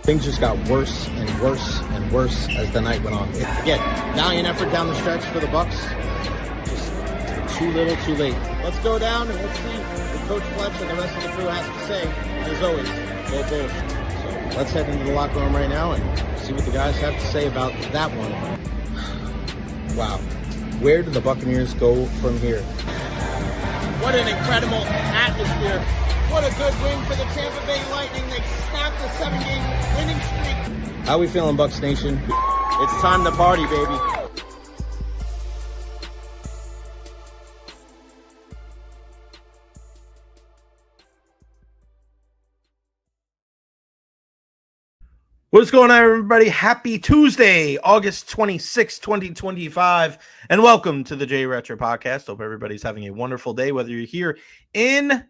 Things just got worse and worse and worse as the night went on. Again, valiant effort down the stretch for the Bucs. Just too little, too late. Let's go down and let's see what Coach Fletch and the rest of the crew has to say. And as always, go Bulls. So let's head into the locker room right now and see what the guys have to say about that one. Wow. Where do the Buccaneers go from here? What an incredible atmosphere. What a good win for the Tampa Bay Lightning. They snapped a 7-game winning streak. How we feeling, Bucs Nation? It's time to party, baby. What's going on, everybody? Happy Tuesday, August 26, 2025, and welcome to the Recher podcast. Hope everybody's having a wonderful day, whether you're here in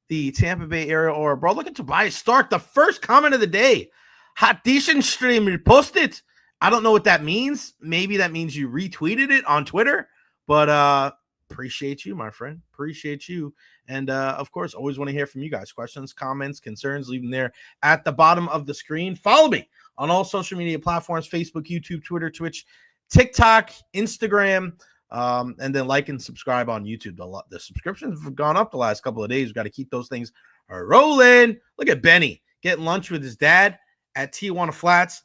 the Tampa Bay area or abroad. Look at Tobias Stark, the first comment of the day. Hot decent stream, reposted. I don't know what that means. Maybe that means you retweeted it on Twitter, but appreciate you, my friend. Appreciate you. And, of course, always want to hear from you guys. Questions, comments, concerns, leave them there at the bottom of the screen. Follow me on all social media platforms, Facebook, YouTube, Twitter, Twitch, TikTok, Instagram, and then like and subscribe on YouTube. The subscriptions have gone up the last couple of days. We've got to keep those things rolling. Look at Benny getting lunch with his dad at Tijuana Flats.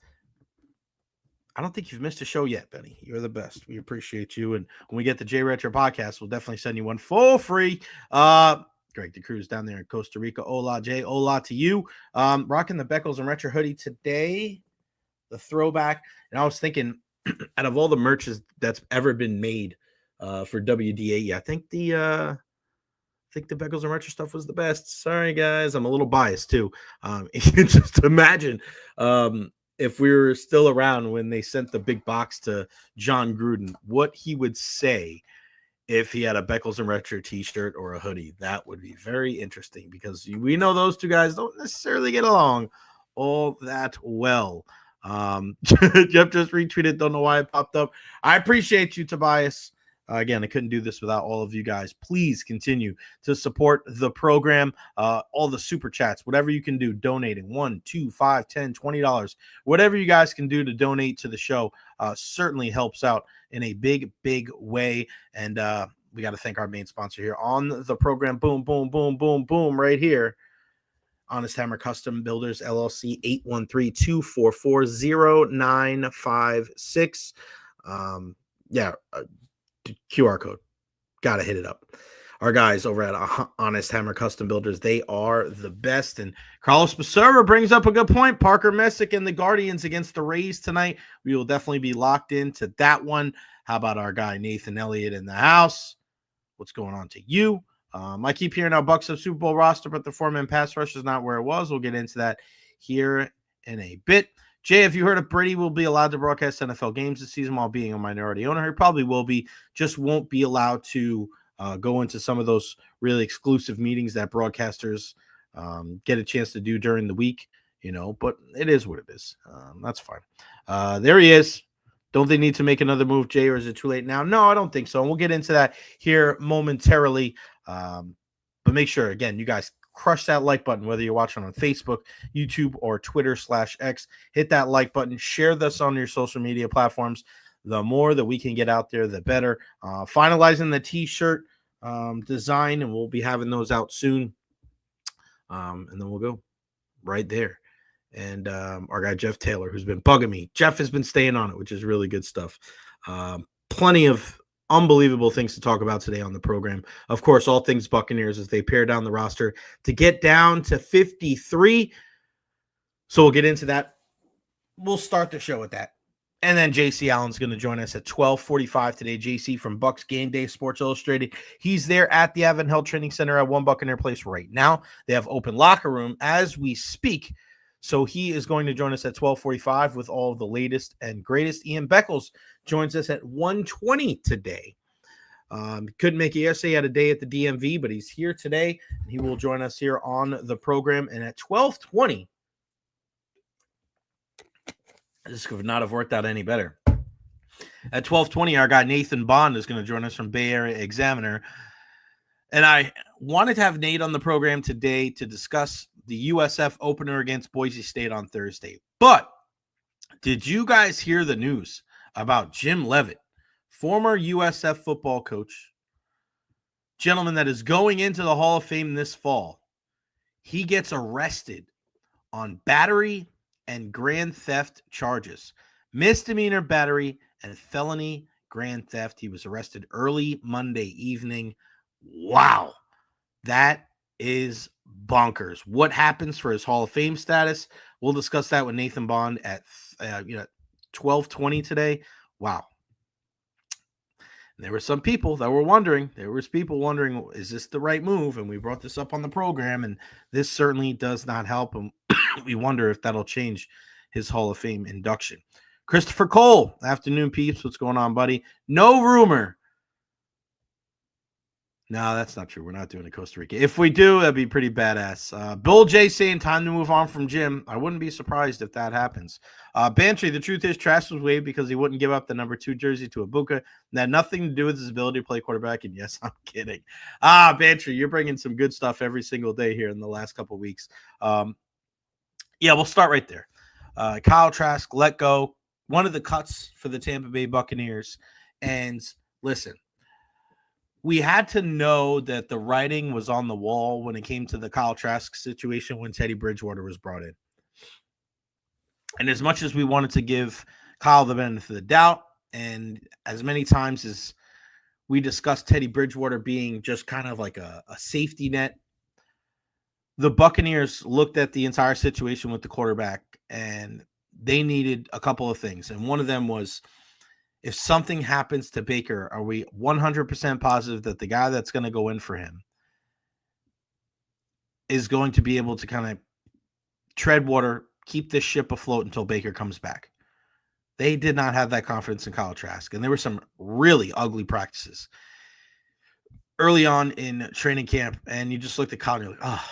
I don't think you've missed a show yet, Benny. You're the best. We appreciate you. And when we get the Recher podcast, we'll definitely send you one for free. Greg DeCruz down there in Costa Rica. Hola, Jay. Hola to you. Rocking the Beckles and Recher hoodie today. The throwback. And I was thinking, out of all the merches that's ever been made for WDA, I think the Beckles and Recher stuff was the best. Sorry, guys. I'm a little biased, too. You can just imagine if we were still around when they sent the big box to John Gruden, what he would say if he had a Beckles and Recher t-shirt or a hoodie. That would be very interesting because we know those two guys don't necessarily get along all that well. Jeff just retweeted. Don't know why it popped up. I appreciate you, Tobias. Again, I couldn't do this without all of you guys. Please continue to support the program. All the super chats, whatever you can do, donating $1, $2, $5, $10, $20, whatever you guys can do to donate to the show certainly helps out in a big, big way. And we got to thank our main sponsor here on the program. Boom, boom, boom, boom, boom, right here. Honest Hammer Custom Builders, LLC, 813-244-0956. QR code. Got to hit it up. Our guys over at Honest Hammer Custom Builders, they are the best. And Carlos Becerra brings up a good point. Parker Messick and the Guardians against the Rays tonight. We will definitely be locked into that one. How about our guy Nathan Elliott in the house? What's going on to you? I keep hearing our Bucs have Super Bowl roster, but the four-man pass rush is not where it was. We'll get into that here in a bit. Jay, have you heard if Brady will be allowed to broadcast NFL games this season while being a minority owner? He probably will be, just won't be allowed to go into some of those really exclusive meetings that broadcasters get a chance to do during the week, but it is what it is. That's fine. There he is. Don't they need to make another move, Jay, or is it too late now? No, I don't think so. And we'll get into that here momentarily. But make sure, again, you guys crush that like button, whether you're watching on Facebook, YouTube, or Twitter/X. Hit that like button. Share this on your social media platforms. The more that we can get out there, the better. Finalizing the t-shirt design, and we'll be having those out soon. And then we'll go right there. And our guy, Jeff Taylor, who's been bugging me. Jeff has been staying on it, which is really good stuff. Plenty of unbelievable things to talk about today on the program. Of course, all things Buccaneers as they pare down the roster to get down to 53. So we'll get into that. We'll start the show with that. And then JC Allen's going to join us at 12:45 today. JC from Bucs Game Day Sports Illustrated. He's there at the Advent Health Training Center at One Buc in their place right now. They have open locker room as we speak. So he is going to join us at 12:45 with all of the latest and greatest. Ian Beckles joins us at 1:20 today. Couldn't make it yesterday. He had a day at the DMV, but he's here today. He will join us here on the program. And at 12:20, this could not have worked out any better. At 12:20, our guy Nathan Bond is going to join us from Bay Area Examiner. And I wanted to have Nate on the program today to discuss the USF opener against Boise State on Thursday. But did you guys hear the news about Jim Leavitt, former USF football coach, gentleman that is going into the Hall of Fame this fall? He gets arrested on battery and grand theft charges. Misdemeanor battery and felony grand theft. He was arrested early Monday evening. Wow. That is bonkers. What happens for his Hall of Fame status? We'll discuss that with Nathan Bond at 12:20 today. Wow. And there were some people that were wondering. Is this the right move? And we brought this up on the program, and this certainly does not help him. We wonder if that'll change his Hall of Fame induction. Christopher Cole, afternoon peeps. What's going on, buddy? No rumor. No, that's not true. We're not doing it in Costa Rica. If we do, that'd be pretty badass. Bill J saying time to move on from Jim. I wouldn't be surprised if that happens. Bantry, the truth is Trask was waived because he wouldn't give up the number 2 jersey to Ibuka. That had nothing to do with his ability to play quarterback. And yes, I'm kidding. Bantry, you're bringing some good stuff every single day here in the last couple of weeks. Yeah, we'll start right there. Kyle Trask let go. One of the cuts for the Tampa Bay Buccaneers. And listen, we had to know that the writing was on the wall when it came to the Kyle Trask situation when Teddy Bridgewater was brought in. And as much as we wanted to give Kyle the benefit of the doubt, and as many times as we discussed Teddy Bridgewater being just kind of like a safety net, the Buccaneers looked at the entire situation with the quarterback, and they needed a couple of things. And one of them was, if something happens to Baker, are we 100% positive that the guy that's going to go in for him is going to be able to kind of tread water, keep this ship afloat until Baker comes back? They did not have that confidence in Kyle Trask, and there were some really ugly practices early on in training camp, and you just looked at Kyle and you're like, oh.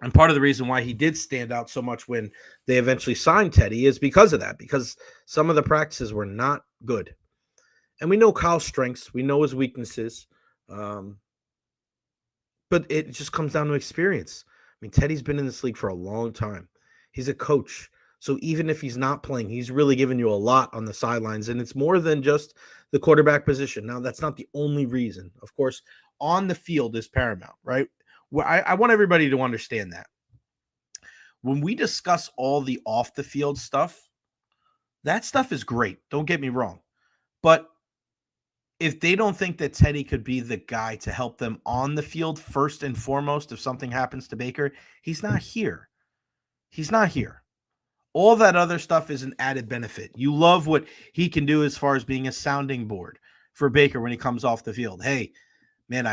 And part of the reason why he did stand out so much when they eventually signed Teddy is because of that, because some of the practices were not good. And we know Kyle's strengths. We know his weaknesses. But it just comes down to experience. I mean, Teddy's been in this league for a long time. He's a coach. So even if he's not playing, he's really given you a lot on the sidelines. And it's more than just the quarterback position. Now, that's not the only reason. Of course, on the field is paramount, right? Well, I want everybody to understand that. When we discuss all the off-the-field stuff, that stuff is great. Don't get me wrong. But if they don't think that Teddy could be the guy to help them on the field first and foremost if something happens to Baker, he's not here. He's not here. All that other stuff is an added benefit. You love what he can do as far as being a sounding board for Baker when he comes off the field. Hey, man,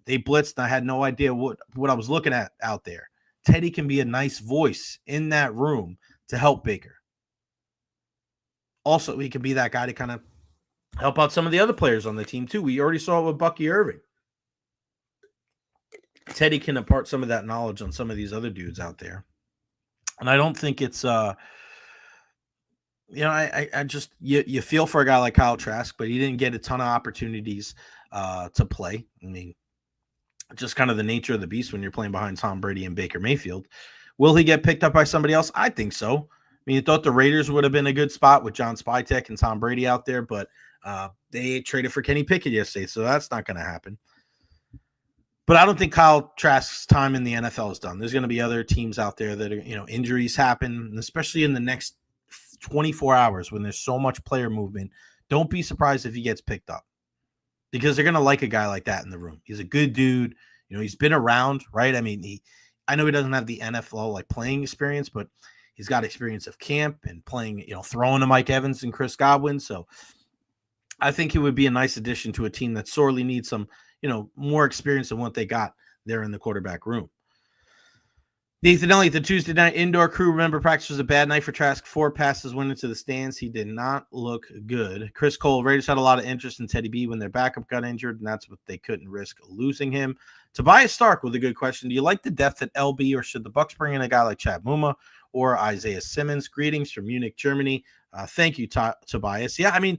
they blitzed, and I had no idea what I was looking at out there. Teddy can be a nice voice in that room to help Baker. Also, he can be that guy to kind of help out some of the other players on the team, too. We already saw it with Bucky Irving. Teddy can impart some of that knowledge on some of these other dudes out there. And I don't think it's, I just, you feel for a guy like Kyle Trask, but he didn't get a ton of opportunities to play. I mean, just kind of the nature of the beast when you're playing behind Tom Brady and Baker Mayfield. Will he get picked up by somebody else? I think so. I mean, you thought the Raiders would have been a good spot with John Spytek and Tom Brady out there, but they traded for Kenny Pickett yesterday, so that's not going to happen. But I don't think Kyle Trask's time in the NFL is done. There's going to be other teams out there that are, injuries happen, and especially in the next 24 hours when there's so much player movement. Don't be surprised if he gets picked up, because they're going to like a guy like that in the room. He's a good dude. He's been around, right? I mean, I know he doesn't have the NFL like playing experience, but he's got experience of camp and playing, throwing to Mike Evans and Chris Godwin. So I think he would be a nice addition to a team that sorely needs some, more experience than what they got there in the quarterback room. Nathan Elliott, the Tuesday night indoor crew. Remember, practice was a bad night for Trask. 4 passes went into the stands. He did not look good. Chris Cole, Raiders had a lot of interest in Teddy B when their backup got injured, and that's what they couldn't risk losing him. Tobias Stark with a good question. Do you like the depth at LB, or should the Bucs bring in a guy like Chad Muma or Isaiah Simmons? Greetings from Munich, Germany. Thank you, Tobias. Yeah, I mean,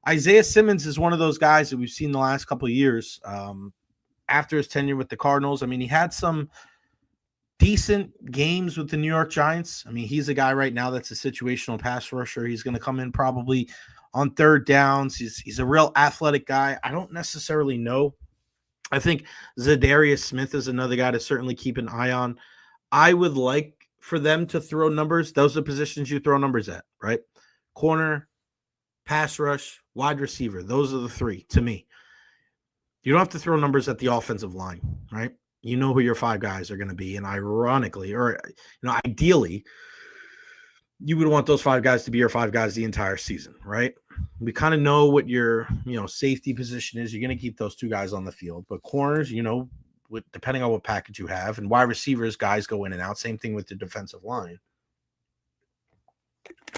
Isaiah Simmons is one of those guys that we've seen the last couple of years after his tenure with the Cardinals. I mean, he had some decent games with the New York Giants. I mean, he's a guy right now that's a situational pass rusher. He's going to come in probably on third downs. He's a real athletic guy. I don't necessarily know. I think Zadarius Smith is another guy to certainly keep an eye on. I would like for them to throw numbers. Those are positions you throw numbers at, right? Corner, pass rush, wide receiver. Those are the three to me. You don't have to throw numbers at the offensive line, right? You know who your five guys are going to be. And ironically, or ideally, you would want those five guys to be your five guys the entire season, right? We kind of know what your, safety position is. You're going to keep those two guys on the field. But corners, depending on what package you have, and wide receivers, guys go in and out. Same thing with the defensive line.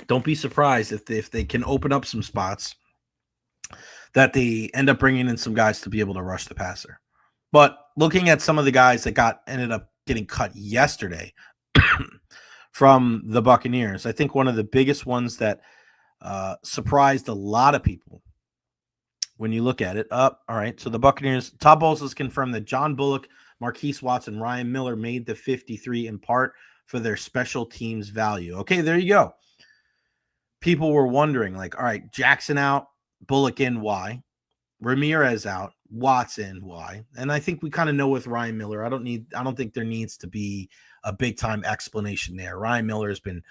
Don't be surprised if they can open up some spots that they end up bringing in some guys to be able to rush the passer. But looking at some of the guys that ended up getting cut yesterday from the Buccaneers, I think one of the biggest ones that surprised a lot of people when you look at it. All right, so the Buccaneers, Todd Bowles has confirmed that John Bullock, Marquise Watson, Ryan Miller made the 53 in part for their special teams value. Okay, there you go. People were wondering, all right, Jackson out, Bullock in, why? Ramirez out, Watson, why? And I think we kind of know with Ryan Miller. I don't think there needs to be a big time explanation there. Ryan Miller has been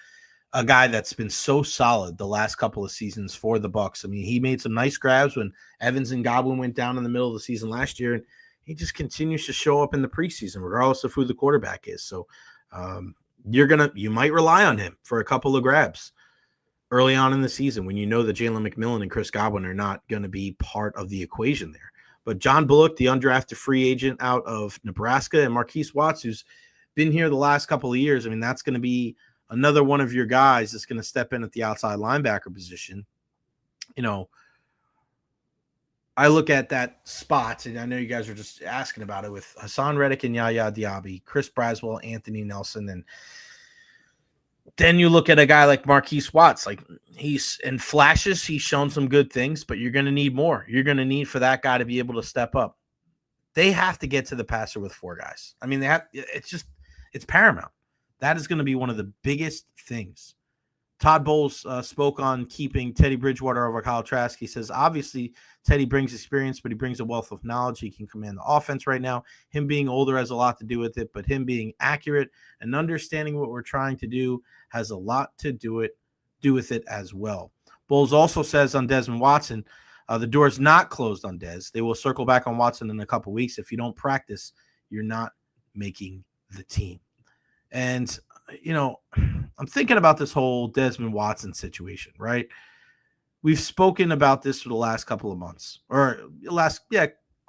a guy that's been so solid the last couple of seasons for the Bucs. I mean, he made some nice grabs when Evans and Godwin went down in the middle of the season last year, and he just continues to show up in the preseason, regardless of who the quarterback is. So you might rely on him for a couple of grabs early on in the season when you know that Jalen McMillan and Chris Godwin are not going to be part of the equation there. But John Bullock, the undrafted free agent out of Nebraska, and Marquise Watts, who's been here the last couple of years, I mean, that's going to be another one of your guys that's going to step in at the outside linebacker position. I look at that spot, and I know you guys are just asking about it, with Hassan Reddick and Yaya Diaby, Chris Braswell, Anthony Nelson, and then you look at a guy like Marquise Watts. He's in flashes, he's shown some good things, but you're going to need more. You're going to need for that guy to be able to step up. They have to get to the passer with four guys. I mean, it's paramount. That is going to be one of the biggest things. Todd Bowles spoke on keeping Teddy Bridgewater over Kyle Trask. He says, obviously, Teddy brings experience, but he brings a wealth of knowledge. He can command the offense right now. Him being older has a lot to do with it, but him being accurate and understanding what we're trying to do has a lot to do with it as well. Bowles also says on Desmond Watson, the door is not closed on Dez. They will circle back on Watson in a couple weeks. If you don't practice, you're not making the team. And, I'm thinking about this whole Desmond Watson situation, right? We've spoken about this for the last couple of months,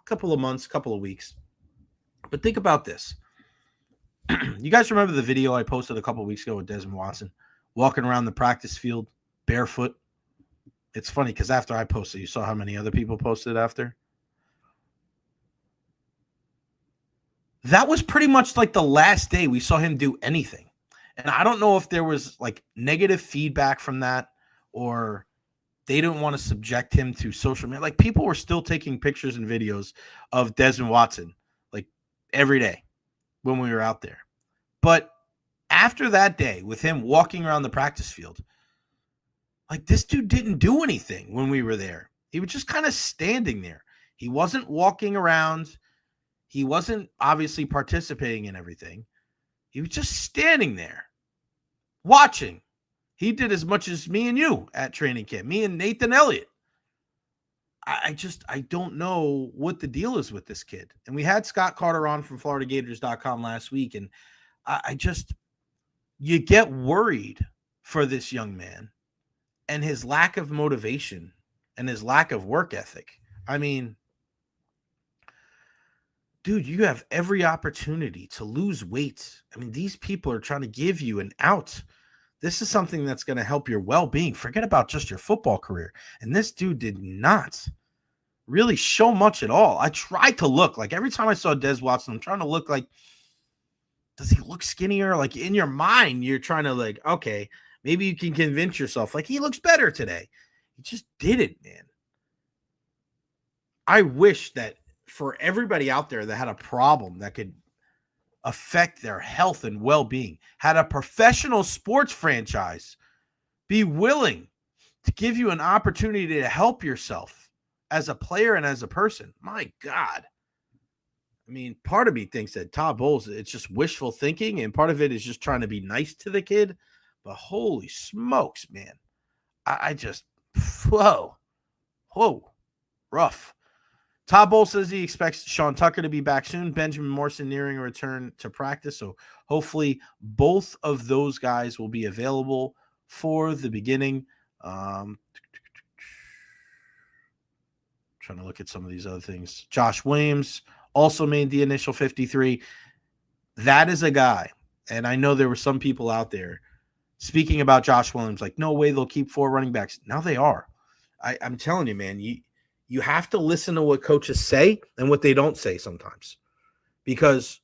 couple of weeks. But think about this. You guys remember the video I posted a couple of weeks ago with Desmond Watson walking around the practice field barefoot? It's funny because after I posted, you saw how many other people posted after. That was pretty much like the last day we saw him do anything. And I don't know if there was negative feedback from that, or they didn't want to subject him to social media. People were still taking pictures and videos of Desmond Watson every day when we were out there. But after that day with him walking around the practice field, this dude didn't do anything when we were there. He was just kind of standing there. He wasn't walking around. He wasn't obviously participating in everything. He was just standing there watching. He did as much as me and you at training camp, me and Nathan Elliott. I don't know what the deal is with this kid. And we had Scott Carter on from FloridaGators.com last week, and you get worried for this young man and his lack of motivation and his lack of work ethic. I mean, dude, you have every opportunity to lose weight. I mean, these people are trying to give you an out. This is something that's going to help your well-being. Forget about just your football career. And this dude did not really show much at all. I tried to look. Every time I saw Des Watson, I'm trying to look does he look skinnier? In your mind, you're trying to okay, maybe you can convince yourself, he looks better today. He just didn't, man. I wish that for everybody out there that had a problem that could affect their health and well-being. Had a professional sports franchise be willing to give you an opportunity to help yourself as a player and as a person. My God. I mean, part of me thinks that Todd Bowles, it's just wishful thinking, and part of it is just trying to be nice to the kid. But holy smokes, man. I just, whoa, rough. Todd Bowles says he expects Sean Tucker to be back soon. Benjamin Morrison nearing a return to practice. So hopefully both of those guys will be available for the beginning. Trying to look at some of these other things. Josh Williams also made the initial 53. That is a guy, and I know there were some people out there speaking about Josh Williams, like, no way they'll keep 4 running backs. Now they are. I'm telling you, man, you have to listen to what coaches say and what they don't say sometimes. Because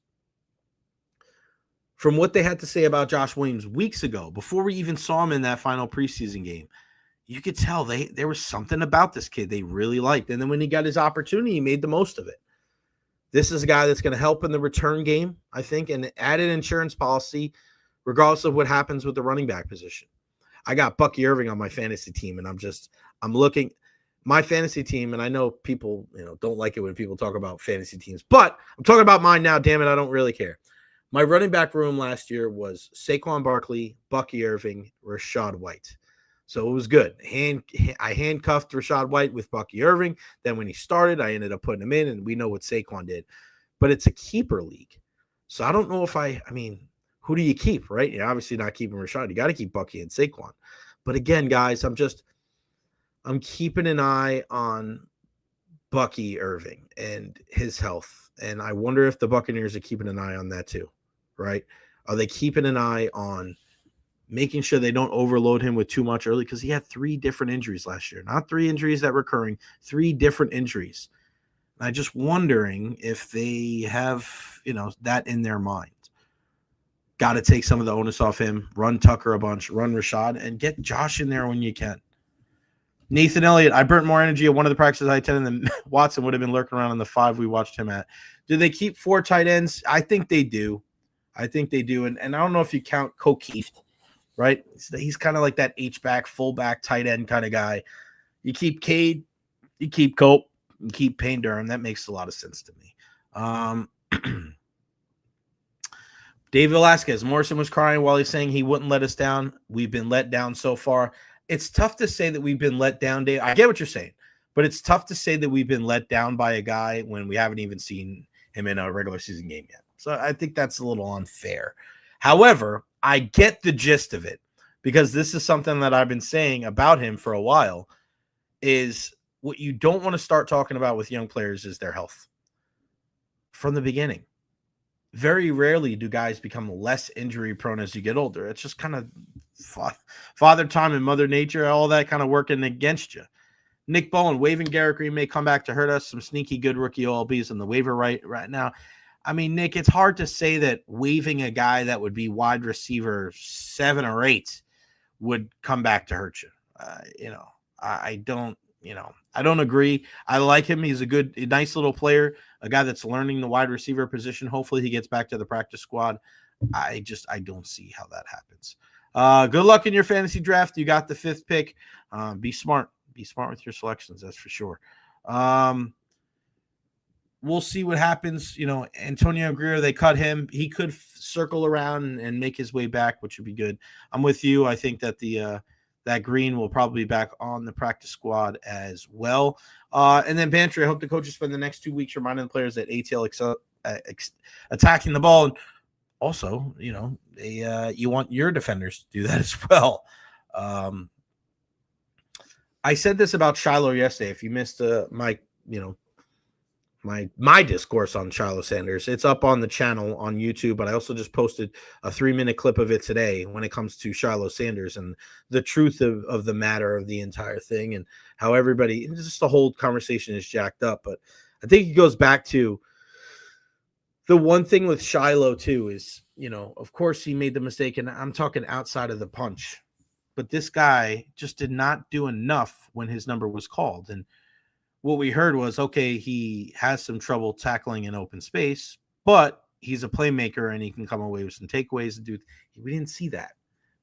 from what they had to say about Josh Williams weeks ago, before we even saw him in that final preseason game, you could tell there was something about this kid they really liked. And then when he got his opportunity, he made the most of it. This is a guy that's going to help in the return game, I think, and added insurance policy, regardless of what happens with the running back position. I got Bucky Irving on my fantasy team, and I'm looking my fantasy team, and I know people, don't like it when people talk about fantasy teams, but I'm talking about mine now. Damn it, I don't really care. My running back room last year was Saquon Barkley, Bucky Irving, Rashad White. So it was good. I handcuffed Rashad White with Bucky Irving. Then when he started, I ended up putting him in, and we know what Saquon did. But it's a keeper league. So I don't know if who do you keep, right? You're obviously not keeping Rashad. You got to keep Bucky and Saquon. But again, guys, I'm keeping an eye on Bucky Irving and his health. And I wonder if the Buccaneers are keeping an eye on that too, right? Are they keeping an eye on making sure they don't overload him with too much early? Because he had 3 different injuries last year. Not 3 injuries that were recurring, 3 different injuries. And I'm just wondering if they have, that in their mind. Got to take some of the onus off him, run Tucker a bunch, run Rashad, and get Josh in there when you can. Nathan Elliott, I burnt more energy at one of the practices I attended than Watson would have been lurking around in the 5 we watched him at. Do they keep 4 tight ends? I think they do. And I don't know if you count O'Keefe, right? He's kind of like that H-back, fullback, tight end kind of guy. You keep Cade, you keep Cope, you keep Payne Durham. That makes a lot of sense to me. Dave Velasquez, Morrison was crying while he's saying he wouldn't let us down. We've been let down so far. It's tough to say that we've been let down, Dave. I get what you're saying, but it's tough to say that we've been let down by a guy when we haven't even seen him in a regular season game yet. So I think that's a little unfair. However, I get the gist of it, because this is something that I've been saying about him for a while, is what you don't want to start talking about with young players is their health from the beginning. Very rarely do guys become less injury prone as you get older. It's just kind of father time and mother nature, all that kind of working against you. Nick Bowen, waving Garrett Green may come back to hurt us. Some sneaky good rookie OLBs on the waiver right now. I mean, Nick, it's hard to say that waving a guy that would be wide receiver 7 or 8 would come back to hurt you. I don't agree. I like him. He's a nice little player, a guy that's learning the wide receiver position. Hopefully he gets back to the practice squad. I don't see how that happens. Good luck in your fantasy draft. You got the 5th pick. Be smart. Be smart with your selections. That's for sure. We'll see what happens. Antonio Greer, they cut him. He could circle around and make his way back, which would be good. I'm with you. I think that that Green will probably be back on the practice squad as well. And then Bantry, I hope the coaches spend the next 2 weeks reminding the players that ATL attacking the ball. And also, you want your defenders to do that as well. I said this about Shiloh yesterday. If you missed my discourse on Shiloh Sanders, it's up on the channel on YouTube, but I also just posted a 3-minute clip of it today when it comes to Shiloh Sanders and the truth of the matter of the entire thing and how everybody, just the whole conversation is jacked up. But I think it goes back to the one thing with Shiloh too is, of course he made the mistake, and I'm talking outside of the punch, but this guy just did not do enough when his number was called. And what we heard was, okay, he has some trouble tackling in open space, but he's a playmaker and he can come away with some takeaways and do. We didn't see that.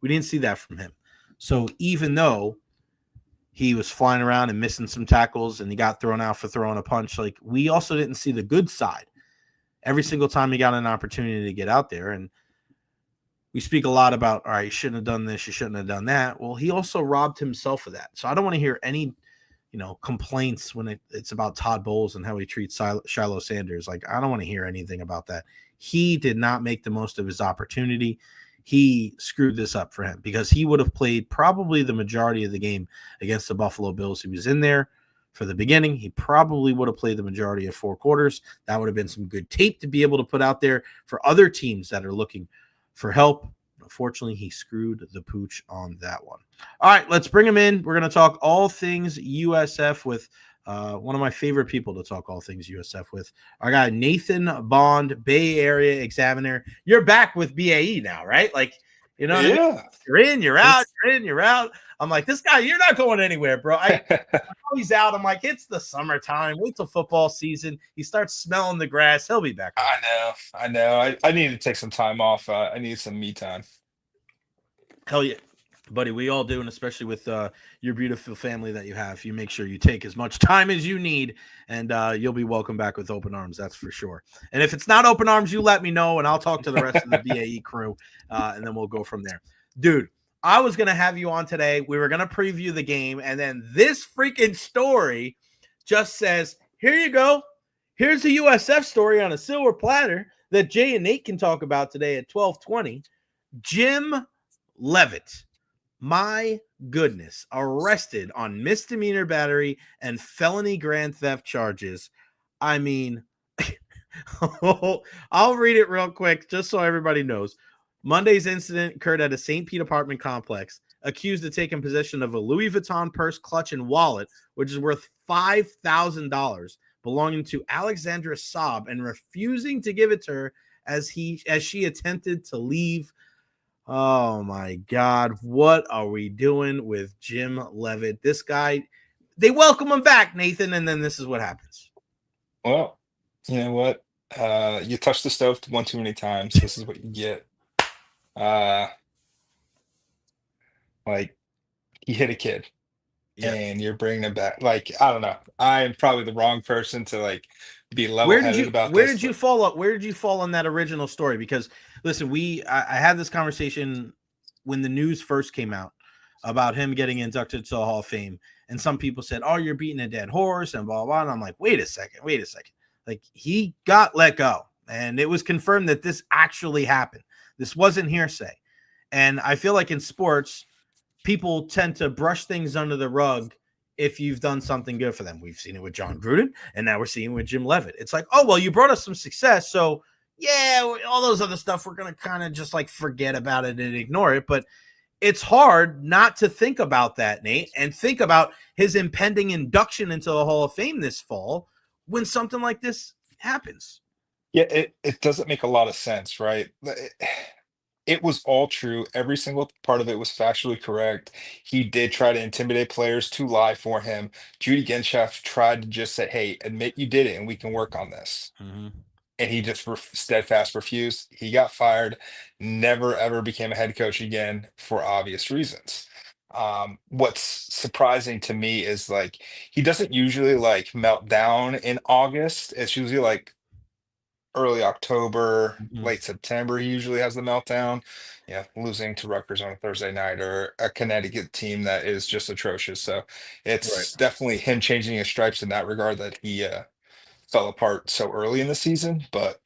We didn't see that from him. So even though he was flying around and missing some tackles and he got thrown out for throwing a punch, like, we also didn't see the good side every single time he got an opportunity to get out there. And we speak a lot about, all right, you shouldn't have done this, you shouldn't have done that. Well, he also robbed himself of that. So I don't want to hear any, complaints when it's about Todd Bowles and how he treats Shiloh Sanders. Like, I don't want to hear anything about that. He did not make the most of his opportunity. He screwed this up for him because he would have played probably the majority of the game against the Buffalo Bills. He was in there for the beginning. He probably would have played the majority of 4 quarters. That would have been some good tape to be able to put out there for other teams that are looking for help. Unfortunately, he screwed the pooch on that one. All right, let's bring him in. We're going to talk all things USF with one of my favorite people to talk all things USF with. Our guy, Nathan Bond, Bay Area Examiner. You're back with BAE now, right? Like, you know what I mean? You're in, you're out, you're in, you're out. I'm like, this guy, you're not going anywhere, bro. I know he's out. I'm like, it's the summertime. Wait till football season. He starts smelling the grass. He'll be back. I know. I need to take some time off. I need some me time. Hell yeah. Buddy, we all do, and especially with your beautiful family that you have, you make sure you take as much time as you need, and you'll be welcome back with open arms, that's for sure. And if it's not open arms, you let me know, and I'll talk to the rest of the BAE crew, and then we'll go from there. Dude, I was going to have you on today. We were going to preview the game, and then this freaking story just says, here you go. Here's a USF story on a silver platter that Jay and Nate can talk about today at 12:20. Jim Leavitt, my goodness, arrested on misdemeanor battery and felony grand theft charges. I mean, I'll read it real quick just so everybody knows. Monday's incident occurred at a St. Pete apartment complex. Accused of taking possession of a Louis Vuitton purse, clutch, and wallet, which is worth $5,000, belonging to Alexandra Saab, and refusing to give it to her as she attempted to leave. Oh my God, what are we doing with Jim Leavitt? This guy, they welcome him back, Nathan, and then this is what happens. Well, you know what? You touched the stove one too many times. This is what you get. Like, he hit a kid. Yeah. And you're bringing him back. Like, I don't know. I'm probably the wrong person to like be level-headed about this. Where did you fall up? Where did you fall on that original story? Because listen, I had this conversation when the news first came out about him getting inducted to the Hall of Fame, and some people said, "Oh, you're beating a dead horse," and blah blah. And I'm like, wait a second. Like, he got let go, and it was confirmed that this actually happened. This wasn't hearsay, and I feel like in sports, people tend to brush things under the rug if you've done something good for them. We've seen it with John Gruden, and now we're seeing it with Jim Leavitt. It's like, oh, well, you brought us some success, so yeah, all those other stuff, we're going to kind of just like forget about it and ignore it. But it's hard not to think about that, Nate, and think about his impending induction into the Hall of Fame this fall when something like this happens. Yeah, it doesn't make a lot of sense, right? It was all true. Every single part of it was factually correct. He did try to intimidate players to lie for him. Judy Genshef tried to just say, hey, admit you did it and we can work on this. Mm-hmm. And he just steadfast refused. He got fired, never, ever became a head coach again for obvious reasons. What's surprising to me is like, he doesn't usually like melt down in August. It's usually like early October, late September, he usually has the meltdown. Yeah, losing to Rutgers on a Thursday night or a Connecticut team that is just atrocious. So it's definitely him changing his stripes in that regard that he fell apart so early in the season, but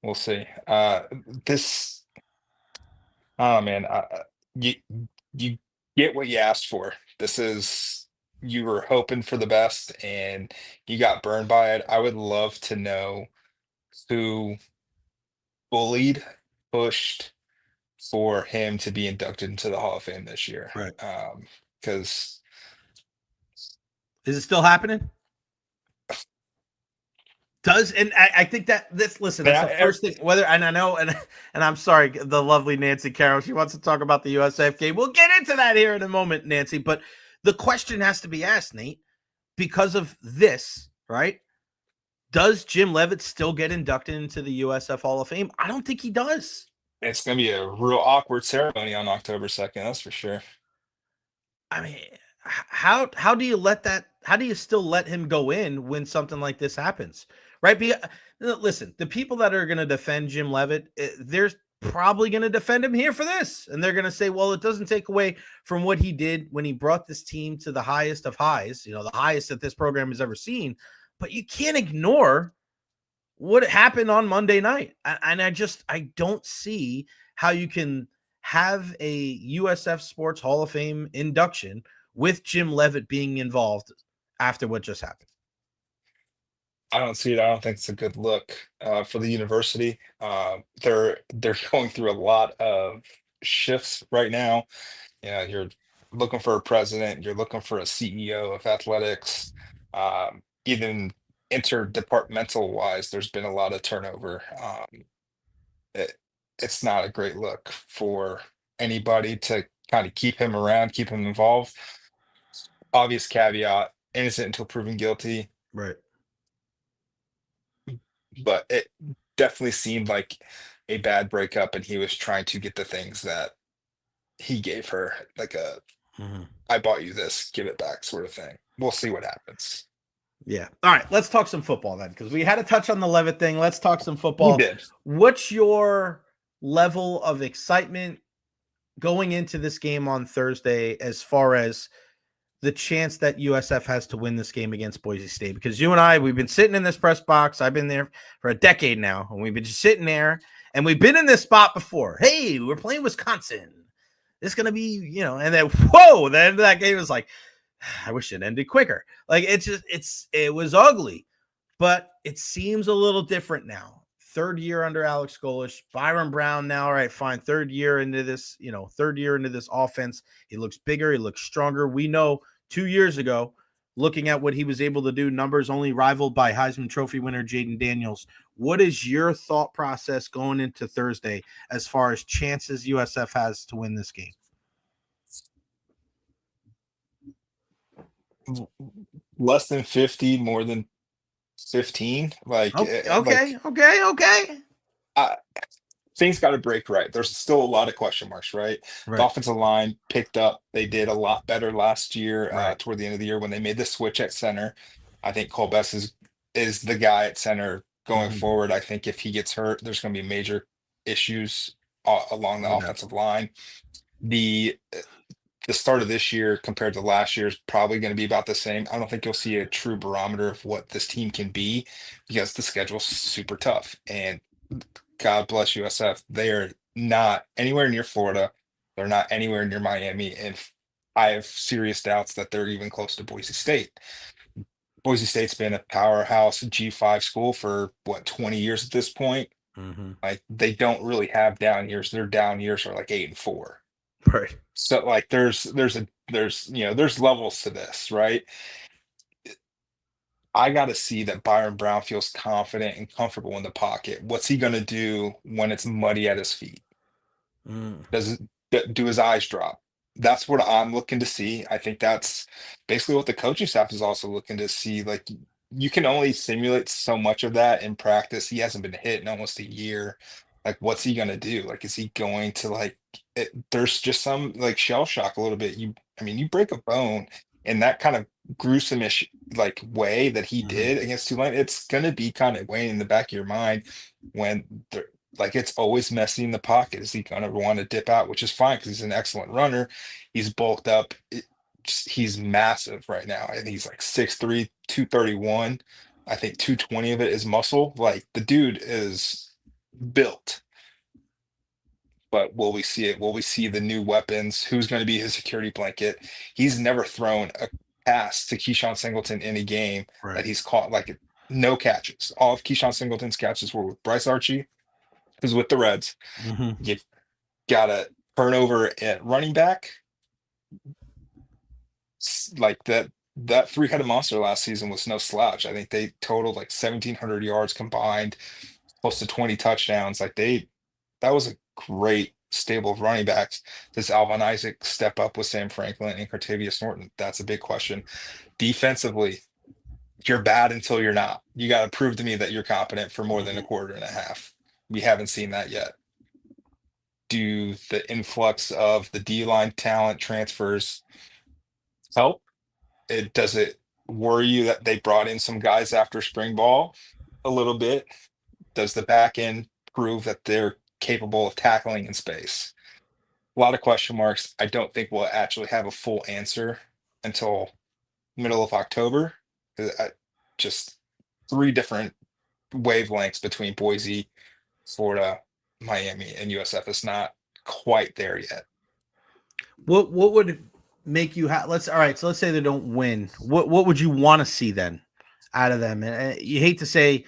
we'll see. This, oh man, you get what you asked for. This is, you were hoping for the best and you got burned by it. I would love to know who bullied, pushed for him to be inducted into the Hall of Fame this year. Right. Because is it still happening? And I think that this, listen, that's the first thing, whether, and I know, and I'm sorry, the lovely Nancy Carroll, she wants to talk about the USF game. We'll get into that here in a moment, Nancy, but the question has to be asked, Nate, because of this, right? Does Jim Leavitt still get inducted into the USF Hall of Fame? I don't think he does. It's going to be a real awkward ceremony on October 2nd. That's for sure. I mean, how do you let that? How do you still let him go in when something like this happens? Right? Listen, the people that are going to defend Jim Leavitt, they're probably going to defend him here for this, and they're going to say, well, it doesn't take away from what he did when he brought this team to the highest of highs, the highest that this program has ever seen. But you can't ignore what happened on Monday night. And I don't see how you can have a USF Sports Hall of Fame induction with Jim Leavitt being involved after what just happened. I don't see it. I don't think it's a good look for the university. They're going through a lot of shifts right now. You're looking for a president. You're looking for a CEO of athletics. Even interdepartmental wise, there's been a lot of turnover. It's not a great look for anybody to kind of keep him around, keep him involved. Obvious caveat: innocent until proven guilty. Right. But it definitely seemed like a bad breakup, and he was trying to get the things that he gave her, like I bought you this, give it back sort of thing. We'll see what happens. Yeah. All right. Let's talk some football then, because we had a touch on the Leavitt thing. Let's talk some football. We did. What's your level of excitement going into this game on Thursday as far as the chance that USF has to win this game against Boise State? Because you and I, we've been sitting in this press box. I've been there for a decade now, and we've been just sitting there, and we've been in this spot before. Hey, we're playing Wisconsin. It's going to be, and then, whoa, the end of that game was like, I wish it ended quicker. Like, it was ugly, but it seems a little different now. Third year under Alex Golish, Byron Brown now, all right, fine. Third year into this offense. He looks bigger. He looks stronger. We know 2 years ago, looking at what he was able to do, numbers only rivaled by Heisman Trophy winner Jaden Daniels. What is your thought process going into Thursday as far as chances USF has to win this game? Less than 50, more than 15. Okay. Things got to break right. There's still a lot of question marks, right? The offensive line picked up. They did a lot better last year toward the end of the year when they made the switch at center. I think Cole Bess is the guy at center going forward. I think if he gets hurt, there's going to be major issues along the offensive line. The start of this year compared to last year is probably going to be about the same. I don't think you'll see a true barometer of what this team can be because the schedule's super tough. And God bless USF. They are not anywhere near Florida. They're not anywhere near Miami. And I have serious doubts that they're even close to Boise State. Boise State's been a powerhouse G5 school for 20 years at this point. Like, they don't really have down years. Their down years are like 8-4. Right. So like there's levels to this, right? I got to see that Byron Brown feels confident and comfortable in the pocket. What's he going to do when it's muddy at his feet? Do his eyes drop? That's what I'm looking to see. I think that's basically what the coaching staff is also looking to see. Like, you can only simulate so much of that in practice. He hasn't been hit in almost a year. Like, what's he going to do? Like, is he going to there's just some like shell shock a little bit. You break a bone in that kind of gruesome-ish way that he did against Tulane. It's going to be kind of weighing in the back of your mind when it's always messy in the pocket. Is he going to want to dip out, which is fine because he's an excellent runner. He's bulked up. He's massive right now. I think he's like 6'3", 231. I think 220 of it is muscle. Like, the dude is built. But will we see it? Will we see the new weapons? Who's going to be his security blanket? He's never thrown a pass to Keyshawn Singleton in a game that he's caught. Like, no catches. All of Keyshawn Singleton's catches were with Bryce Archie, who's with the Reds. You got to turn over at running back. Like, that three-headed monster last season was no slouch. I think they totaled like 1,700 yards combined, close to 20 touchdowns. Like, that was a great stable of running backs. Does Alvin Isaac step up with Sam Franklin and Cartavius Norton? That's a big question. Defensively, you're bad until you're not. You got to prove to me that you're competent for more than a Mhm. quarter and a half. We haven't seen that yet. Do the influx of the D line talent transfers help? Does it worry you that they brought in some guys after spring ball a little bit? Does the back end prove that they're capable of tackling in space? A lot of question marks. I don't think we'll actually have a full answer until middle of October. Just three different wavelengths between Boise, Florida, Miami, and USF is not quite there yet. What would make you let's all right, so let's say they don't win. What would you want to see then out of them? And you hate to say,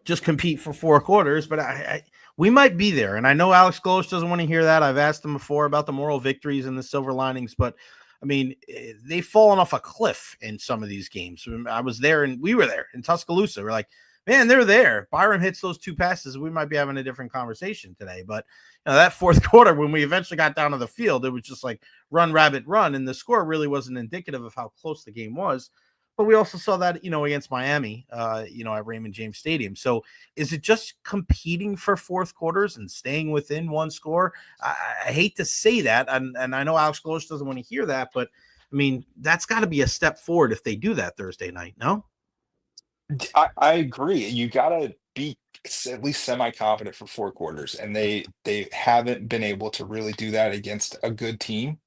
just compete for 4 quarters, but we might be there. And I know Alex Golosh doesn't want to hear that. I've asked him before about the moral victories and the silver linings, but I mean, they've fallen off a cliff in some of these games. I was there and we were there in Tuscaloosa. We're like, man, they're there. Byram hits those 2 passes. We might be having a different conversation today. But that fourth quarter, when we eventually got down to the field, it was just like run, rabbit, run. And the score really wasn't indicative of how close the game was. But we also saw that, against Miami, at Raymond James Stadium. So is it just competing for fourth quarters and staying within one score? I hate to say that. And I know Alex Golosh doesn't want to hear that, but I mean, that's got to be a step forward if they do that Thursday night, no? I agree. You gotta be at least semi-confident for 4 quarters, and they haven't been able to really do that against a good team.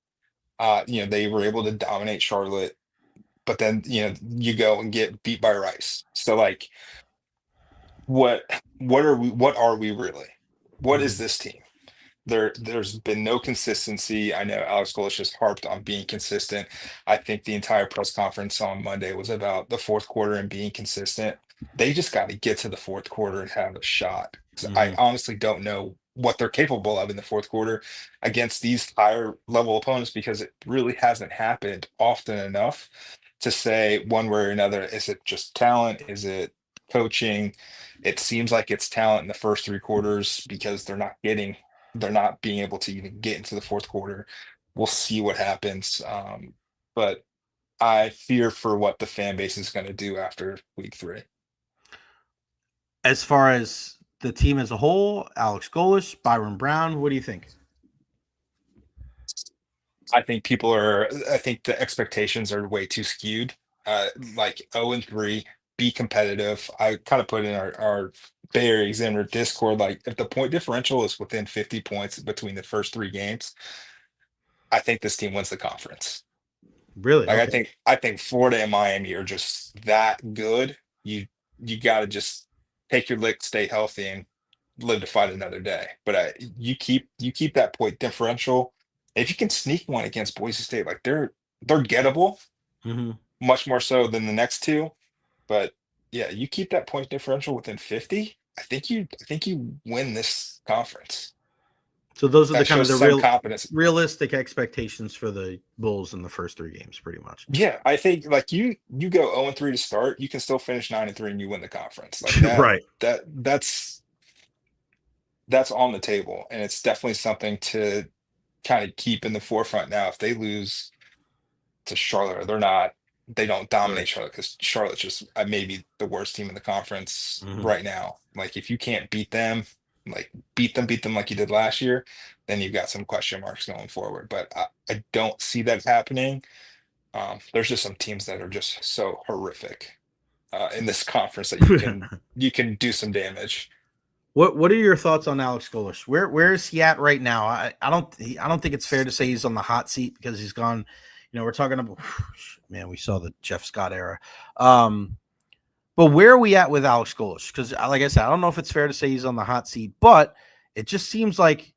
They were able to dominate Charlotte, but then you go and get beat by Rice. So like, what what are we really? What is Mhm. this team? There's been no consistency. I know Alex Golish has harped on being consistent. I think the entire press conference on Monday was about the fourth quarter and being consistent. They just got to get to the fourth quarter and have a shot. 'Cause I Mhm. honestly don't know what they're capable of in the fourth quarter against these higher level opponents because it really hasn't happened often enough to say one way or another. Is it just talent? Is it coaching? It seems like it's talent in the first 3 quarters because they're not being able to even get into the fourth quarter. We'll see what happens. But I fear for what the fan base is going to do after week 3. As far as the team as a whole, Alex Golish, Byron Brown, what do you think? I think the expectations are way too skewed. Like 0-3, be competitive. I kind of put in our Bay Area Examiner Discord, like if the point differential is within 50 points between the first 3 games, I think this team wins the conference. Really? Like Okay. I think Florida and Miami are just that good. You got to just take your lick, stay healthy, and live to fight another day. But you keep that point differential. If you can sneak one against Boise State, like they're gettable, Mhm. much more so than the next two. But yeah, you keep that point differential within 50. I think you win this conference. So those are the That kind of shows the some competence. realistic expectations for the Bulls in the first 3 games, pretty much. Yeah, I think like you go 0-3 to start, you can still finish 9-3 and you win the conference. Like that Right. that that's on the table. And it's definitely something to kind of keep in the forefront now. If they lose to Charlotte, or they don't Right. dominate Charlotte because Charlotte's just maybe the worst team in the conference Mhm. right now. Like if you can't beat them, like beat them like you did last year, then you've got some question marks going forward. But I don't see that happening. There's just some teams that are just so horrific in this conference that you can do some damage. What are your thoughts on Alex Golish? Where is he at right now? I don't think it's fair to say he's on the hot seat because he's gone. We're talking about man. We saw the Jeff Scott era. But where are we at with Alex Golish? Because like I said, I don't know if it's fair to say he's on the hot seat, but it just seems like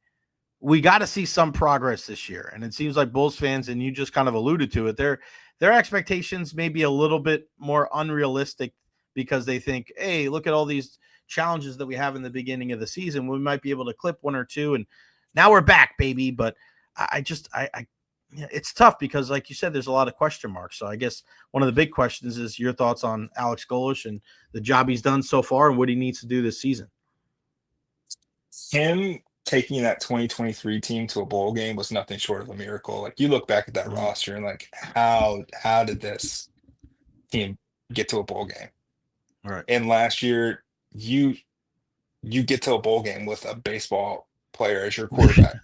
we got to see some progress this year. And it seems like Bulls fans, and you just kind of alluded to it, their expectations may be a little bit more unrealistic because they think, hey, look at all these challenges that we have in the beginning of the season. We might be able to clip one or two, and now we're back, baby. But yeah, it's tough because, like you said, there's a lot of question marks. So I guess one of the big questions is your thoughts on Alex Golish and the job he's done so far and what he needs to do this season. Him taking that 2023 team to a bowl game was nothing short of a miracle. Like you look back at that Mhm. roster and like how did this team get to a bowl game. All right. And last year, you get to a bowl game with a baseball player as your quarterback.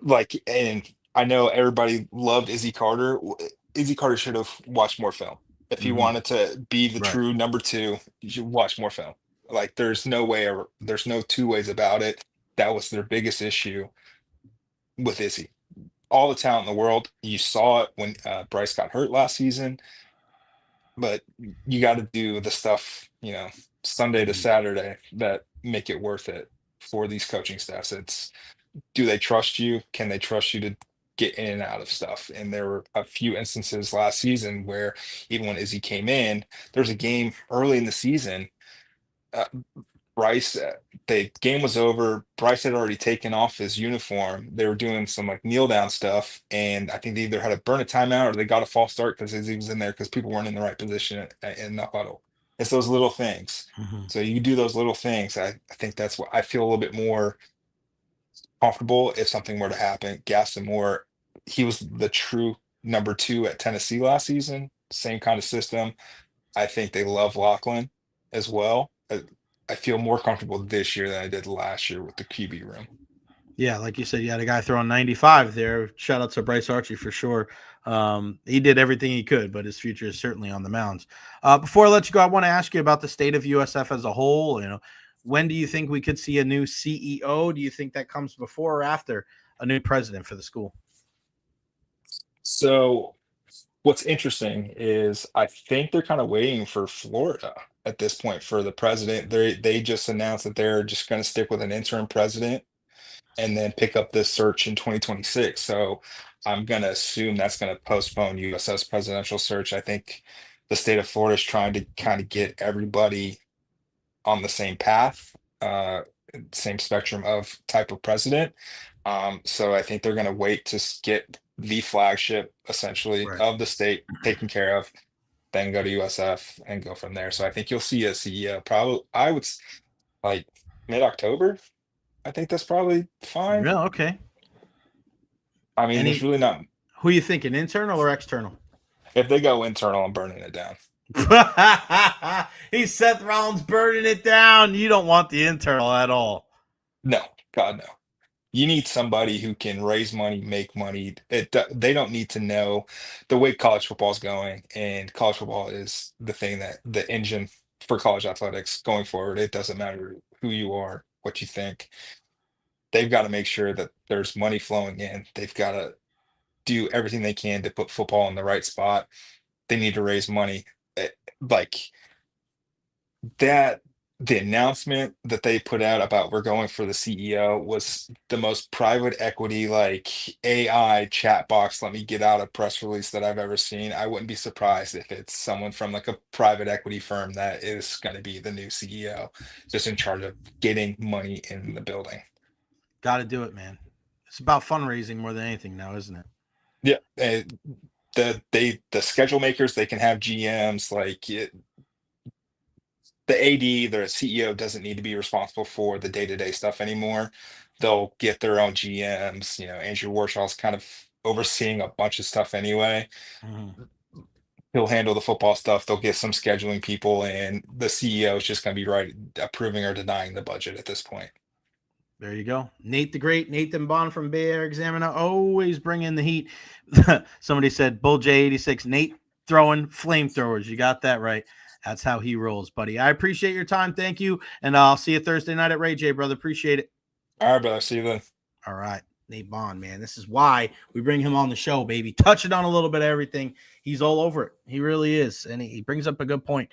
Like, and I know everybody loved Izzy Carter. Izzy Carter should have watched more film. If he Mhm. wanted to be the Right. true number two, you should watch more film. Like, there's no way, or there's no two ways about it. That was their biggest issue with Izzy. All the talent in the world. You saw it when Bryce got hurt last season, but you got to do the stuff, Sunday to Mhm. Saturday that make it worth it for these coaching staffs. It's, do they trust you? Can they trust you to get in and out of stuff? And there were a few instances last season where even when Izzy came in, there was a game early in the season. Uh, Bryce, the game was over. Bryce had already taken off his uniform. They were doing some like kneel down stuff, and I think they either had to burn a timeout or they got a false start because he was in there because people weren't in the right position in the huddle. It's those little things. Mhm. So you do those little things. I think that's what I feel a little bit more comfortable if something were to happen. Gaston Moore, he was the true number two at Tennessee last season. Same kind of system. I think they love Lachlan as well. I feel more comfortable this year than I did last year with the QB room. Yeah, like you said, you had a guy throwing 95 there. Shout out to Bryce Archie for sure. He did everything he could, but his future is certainly on the mounds. Before I let you go, I want to ask you about the state of USF as a whole. When do you think we could see a new CEO? Do you think that comes before or after a new president for the school? So what's interesting is I think they're kind of waiting for Florida at this point for the president. They just announced that they're just going to stick with an interim president and then pick up this search in 2026. So I'm going to assume that's going to postpone USS presidential search. I think the state of Florida is trying to kind of get everybody on the same path, same spectrum of type of president. So I think they're going to wait to get the flagship essentially Right. of the state taken care of, then go to USF and go from there. So I think you'll see a CEO probably, like mid-October. I think that's probably fine. Yeah. Okay. I mean, there's Any really not. Who you thinking, internal or external? If they go internal, I'm burning it down. He's Seth Rollins burning it down. You don't want the internal at all. No, God, no. You need somebody who can raise money, make money. They don't need to know the way college football is going, and college football is the thing that the engine for college athletics going forward. It doesn't matter who you are, what you think. They've got to make sure that there's money flowing in. They've got to do everything they can to put football in the right spot. They need to raise money. Like that, the announcement that they put out about we're going for the CEO was the most private equity, like AI chat box, let me get out a press release that I've ever seen. I wouldn't be surprised if it's someone from like a private equity firm that is going to be the new CEO, just in charge of getting money in the building. Got to do it, man. It's about fundraising more than anything now, isn't it? Yeah. The schedule makers, they can have GMs like the AD, the CEO doesn't need to be responsible for the day-to-day stuff anymore. They'll get their own GMs. Andrew Warshaw's kind of overseeing a bunch of stuff anyway. Mhm. He'll handle the football stuff. They'll get some scheduling people, and the CEO is just going to be right approving or denying the budget at this point. There you go. Nate the Great, Nathan Bond from Bay Area Examiner, always bring in the heat. Somebody said Bull J86, Nate throwing flamethrowers. You got that right. That's how he rolls, buddy. I appreciate your time. Thank you. And I'll see you Thursday night at Ray J, brother. Appreciate it. All right, brother. See you then. All right. Nate Bond, man. This is why we bring him on the show, baby. Touching on a little bit of everything. He's all over it. He really is. And he brings up a good point.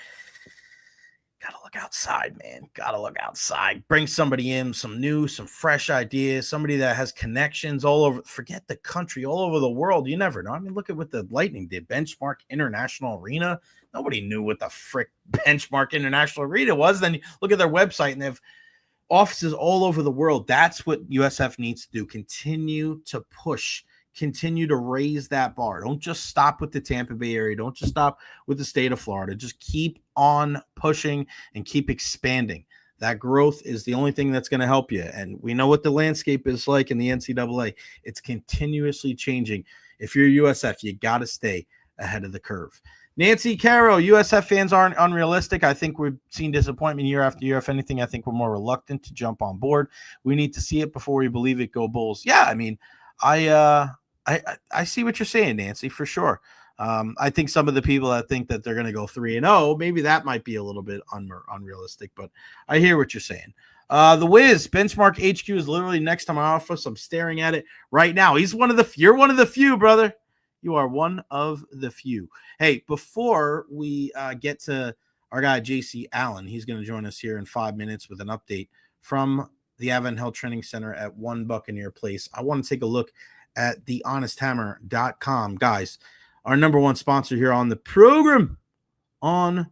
Gotta look outside, man. Gotta look outside. Bring somebody in, some new, some fresh ideas, somebody that has connections all over. Forget the country, all over the world. You never know. I mean, look at what the Lightning did. Benchmark International Arena. Nobody knew what the frick Benchmark International Arena was. Then you look at their website and they have offices all over the world. That's what USF needs to do. Continue to push. Continue to raise that bar. Don't just stop with the Tampa Bay area. Don't just stop with the state of Florida. Just keep on pushing and keep expanding. That growth is the only thing that's going to help you. And we know what the landscape is like in the NCAA. It's continuously changing. If you're USF, you got to stay ahead of the curve. Nancy Caro, USF fans aren't unrealistic. I think we've seen disappointment year after year. If anything, I think we're more reluctant to jump on board. We need to see it before we believe it. Go Bulls. Yeah, I mean, I see what you're saying, Nancy, for sure. I think some of the people that think that they're going to go 3-0, maybe that might be a little bit unrealistic, but I hear what you're saying. The Wiz Benchmark HQ is literally next to my office. I'm staring at it right now. You're one of the few, brother. You are one of the few. Hey, before we get to our guy, JC Allen, he's going to join us here in 5 minutes with an update from the Avon Health Training Center at One Buccaneer Place. I want to take a look at thehonesthammer.com. Guys, our number one sponsor here on the program. God,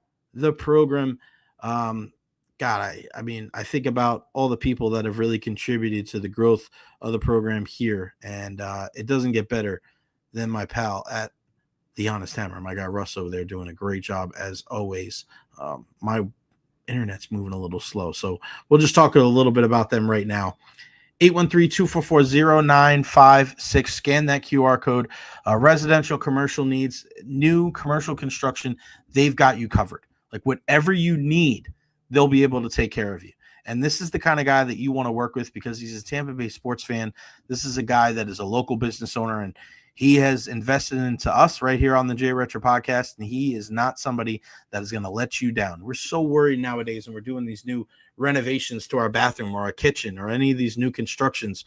I mean, I think about all the people that have really contributed to the growth of the program here, and it doesn't get better than my pal at The Honest Hammer. My guy Russ over there doing a great job as always. My internet's moving a little slow, so we'll just talk a little bit about them right now. 813-244-0956. Scan that QR code. Residential, commercial needs, new commercial construction, they've got you covered. Like whatever you need, they'll be able to take care of you. And this is the kind of guy that you want to work with because he's a Tampa Bay sports fan. This is a guy that is a local business owner, and he has invested into us right here on the Jay Recher podcast, and he is not somebody that is going to let you down. We're so worried nowadays when we're doing these new renovations to our bathroom or our kitchen or any of these new constructions.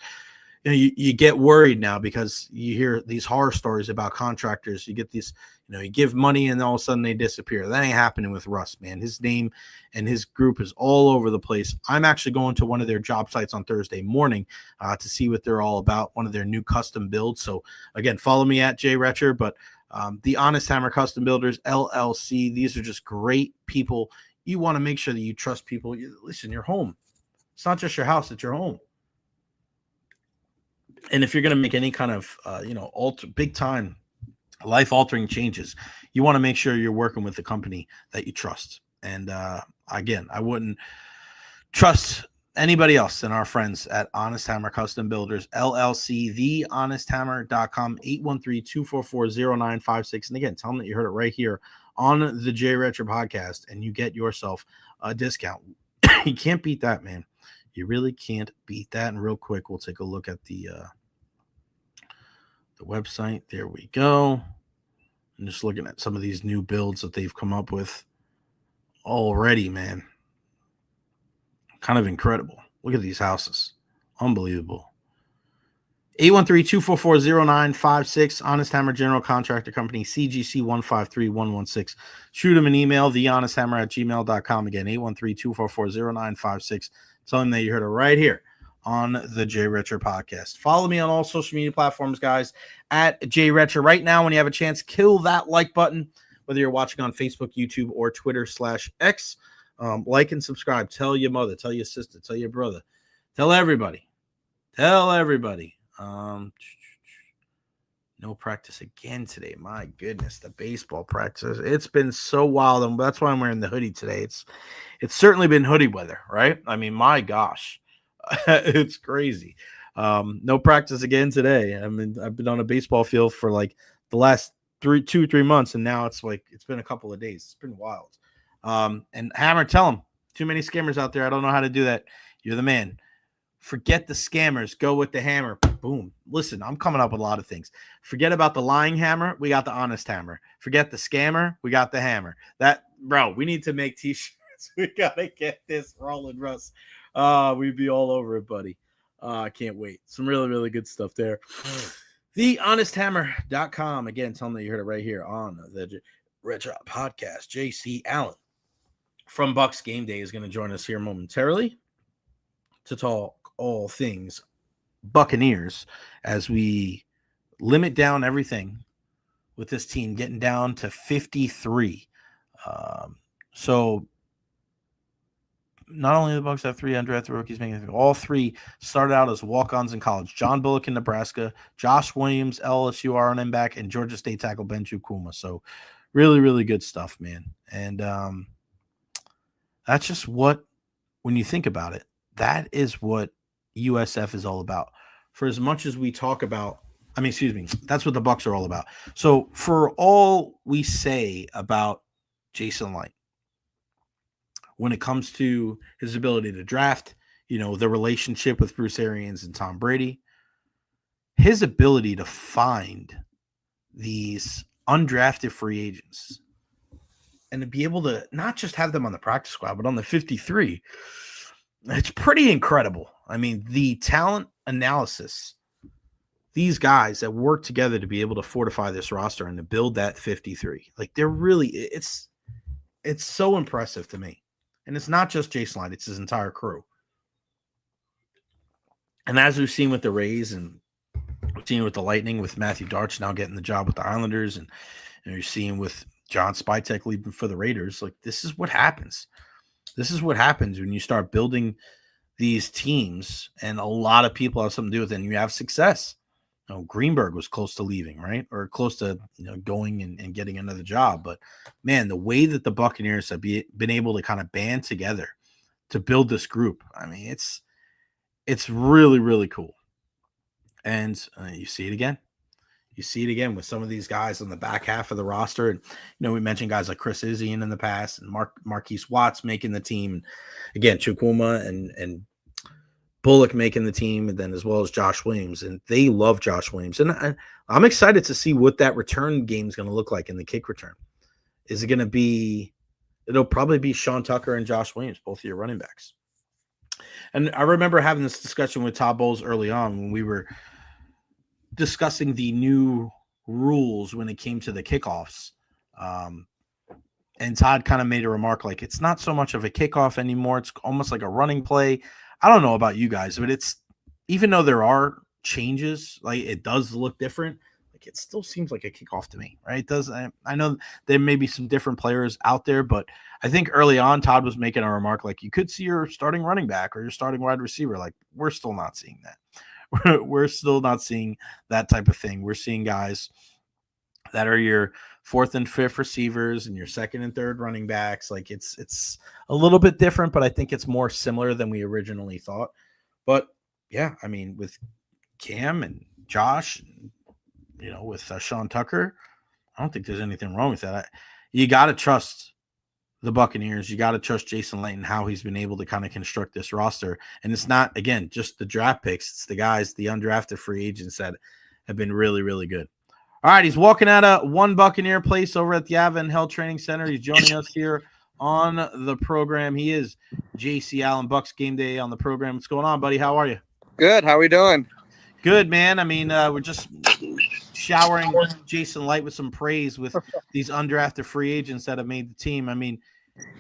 You know, you get worried now because you hear these horror stories about contractors. You get these, you give money and all of a sudden they disappear. That ain't happening with Russ, man. His name and his group is all over the place. I'm actually going to one of their job sites on Thursday morning to see what they're all about, one of their new custom builds. So again, follow me at Jay Recher, but the Honest Hammer Custom Builders, LLC, these are just great people. You want to make sure that you trust people. Listen, your home. It's not just your house, it's your home. And if you're going to make any kind of, big time life altering changes, you want to make sure you're working with a company that you trust. And again, I wouldn't trust anybody else than our friends at Honest Hammer Custom Builders, LLC, thehonesthammer.com, 813-244-0956. And again, tell them that you heard it right here on the Jay Recher podcast, and you get yourself a discount. You can't beat that, man. You really can't beat that. And real quick, we'll take a look at the website. There we go. I'm just looking at some of these new builds that they've come up with already, man. Kind of incredible. Look at these houses. Unbelievable. 813-244-0956. Honest Hammer General Contractor Company, CGC 153116. Shoot them an email, thehonesthammer@gmail.com. Again, 813-244-0956. Tell them that you heard it right here on the Jay Recher podcast. Follow me on all social media platforms, guys, at Jay Recher. Right now, when you have a chance, kill that like button, whether you're watching on Facebook, YouTube, or Twitter/X. Like and subscribe. Tell your mother, tell your sister, tell your brother, tell everybody. Tell everybody. No practice again today. My goodness, the baseball practice. It's been so wild, and that's why I'm wearing the hoodie today. It's certainly been hoodie weather, right? I mean, my gosh, it's crazy. No practice again today. I mean, I've been on a baseball field for like the last 2-3 months, and now it's been a couple of days. It's been wild. And Hammer, tell them, too many scammers out there. I don't know how to do that. You're the man. Forget the scammers. Go with the hammer. Boom. Listen, I'm coming up with a lot of things. Forget about the lying hammer. We got the honest hammer. Forget the scammer. We got the hammer. We need to make t-shirts. We got to get this rolling, Russ. We'd be all over it, buddy. I can't wait. Some really, really good stuff there. TheHonestHammer.com. Again, tell them that you heard it right here on the Recher podcast. JC Allen from Bucks Game Day is going to join us here momentarily to talk all things Buccaneers as we limit down everything with this team getting down to 53. So not only the Bucs have 3 undrafted rookies, making all 3 started out as walk-ons in college. John Bullock in Nebraska, Josh Williams, LSU RNM back, and Georgia State tackle Ben Chukwuma. So really, really good stuff, man. And that's just what, when you think about it, that is what USF is all about. For as much as we talk about I mean, excuse me. That's what the Bucs are all about. So for all we say about Jason Light, when it comes to his ability to draft, the relationship with Bruce Arians and Tom Brady, his ability to find these undrafted free agents and to be able to not just have them on the practice squad, but on the 53, it's pretty incredible. I mean, the talent analysis, these guys that work together to be able to fortify this roster and to build that 53, like they're really, it's so impressive to me. And it's not just Jason Light, it's his entire crew. And as we've seen with the Rays and we've seen with the Lightning, with Matthew Darch now getting the job with the Islanders, and you're seeing with John Spytek leaving for the Raiders, like this is what happens. This is what happens when you start building these teams and a lot of people have something to do with it and you have success. Greenberg was close to leaving, right? Or close to going and getting another job. But man, the way that the Buccaneers have been able to kind of band together to build this group, I mean, it's really, really cool. And you see it again. You see it again with some of these guys on the back half of the roster. And, we mentioned guys like Chris Izzian in the past and Marquise Watts making the team. And again, Chukwuma and Bullock making the team, and then as well as Josh Williams. And they love Josh Williams. And I'm excited to see what that return game is going to look like in the kick return. Is it going to be – it'll probably be Sean Tucker and Josh Williams, both of your running backs. And I remember having this discussion with Todd Bowles early on when we were – discussing the new rules when it came to the kickoffs. And Todd kind of made a remark like, it's not so much of a kickoff anymore. It's almost like a running play. I don't know about you guys, but it's, even though there are changes, like it does look different, like it still seems like a kickoff to me, right? It does. I know there may be some different players out there, but I think early on Todd was making a remark like you could see your starting running back or your starting wide receiver. Like we're still not seeing that. We're still not seeing that type of thing. We're seeing guys that are your fourth and fifth receivers and your second and third running backs. Like it's a little bit different, but I think it's more similar than we originally thought. But yeah, I mean, with Cam and Josh, and, with Sean Tucker, I don't think there's anything wrong with that. You got to trust the Buccaneers. You got to trust Jason Light and how he's been able to kind of construct this roster. And it's not, again, just the draft picks. It's the guys, the undrafted free agents that have been really, really good. All right, he's walking out of One Buccaneer place over at the Avon Health Training Center. He's joining us here on the program. He is JC Allen, Bucks Game Day on the program. What's going on, buddy? How are you? Good. How are we doing? Good, man. I mean, we're just showering Jason Light with some praise with these undrafted free agents that have made the team. I mean,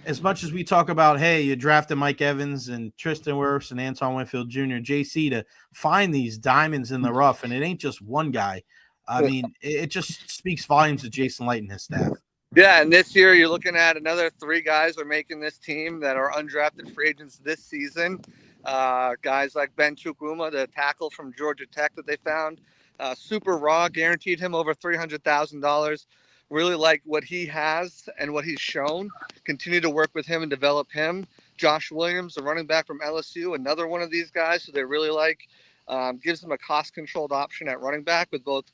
as much as we talk about, hey, you drafted Mike Evans and Tristan Wirfs and Antoine Winfield Jr., JC, to find these diamonds in the rough, and it ain't just one guy. I mean, it just speaks volumes to Jason Light and his staff. Yeah, and this year you're looking at another 3 guys are making this team that are undrafted free agents this season. Guys like Ben Chukwuma, the tackle from Georgia Tech that they found, super raw, guaranteed him over $300,000. Really like what he has and what he's shown. Continue to work with him and develop him. Josh Williams, the running back from LSU, another one of these guys who they really like. Gives them a cost-controlled option at running back with both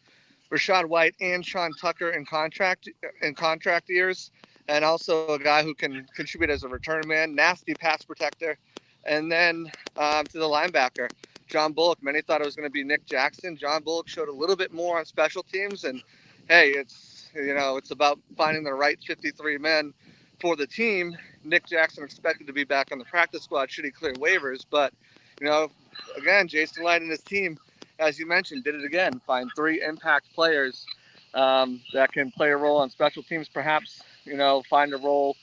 Rashad White and Sean Tucker in contract years, and also a guy who can contribute as a return man, nasty pass protector. And then to the linebacker, John Bullock. Many thought it was going to be Nick Jackson. John Bullock showed a little bit more on special teams, and hey, it's about finding the right 53 men for the team. Nick Jackson expected to be back on the practice squad should he clear waivers, but again, Jason Light and his team, as you mentioned, did it again. Find 3 impact players that can play a role on special teams, perhaps, find a role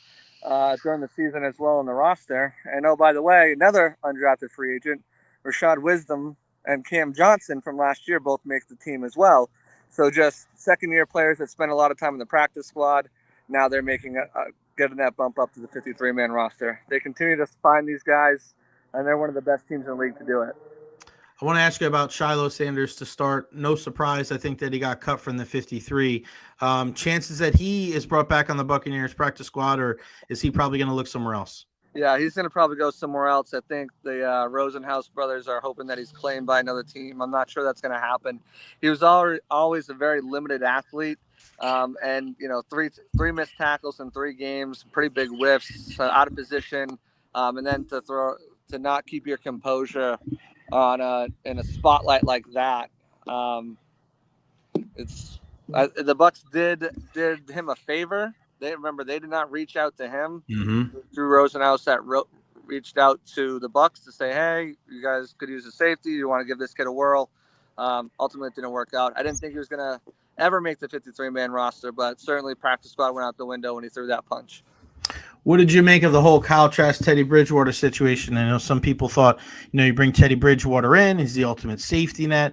during the season as well in the roster. And oh, by the way, another undrafted free agent, Rashad Wisdom and Cam Johnson from last year both make the team as well. So just second-year players that spent a lot of time in the practice squad. Now they're getting that bump up to the 53-man roster. They continue to find these guys, and they're one of the best teams in the league to do it. I want to ask you about Shiloh Sanders to start. No surprise, I think, that he got cut from the 53. Chances that he is brought back on the Buccaneers practice squad, or is he probably going to look somewhere else? Yeah, he's going to probably go somewhere else. I think the Rosenhaus brothers are hoping that he's claimed by another team. I'm not sure that's going to happen. He was always a very limited athlete, and three missed tackles in 3 games, pretty big whiffs, out of position, and then to not keep your composure in a spotlight like that. Um, the Bucks did him a favor. They did not reach out to him. Mm-hmm. Drew Rosenhaus reached out to the Bucks to say, "Hey, you guys could use a safety. You want to give this kid a whirl?" Ultimately, it didn't work out. I didn't think he was gonna ever make the 53-man roster, but certainly practice squad went out the window when he threw that punch. What did you make of the whole Kyle Trask, Teddy Bridgewater situation? I know some people thought, you bring Teddy Bridgewater in, he's the ultimate safety net.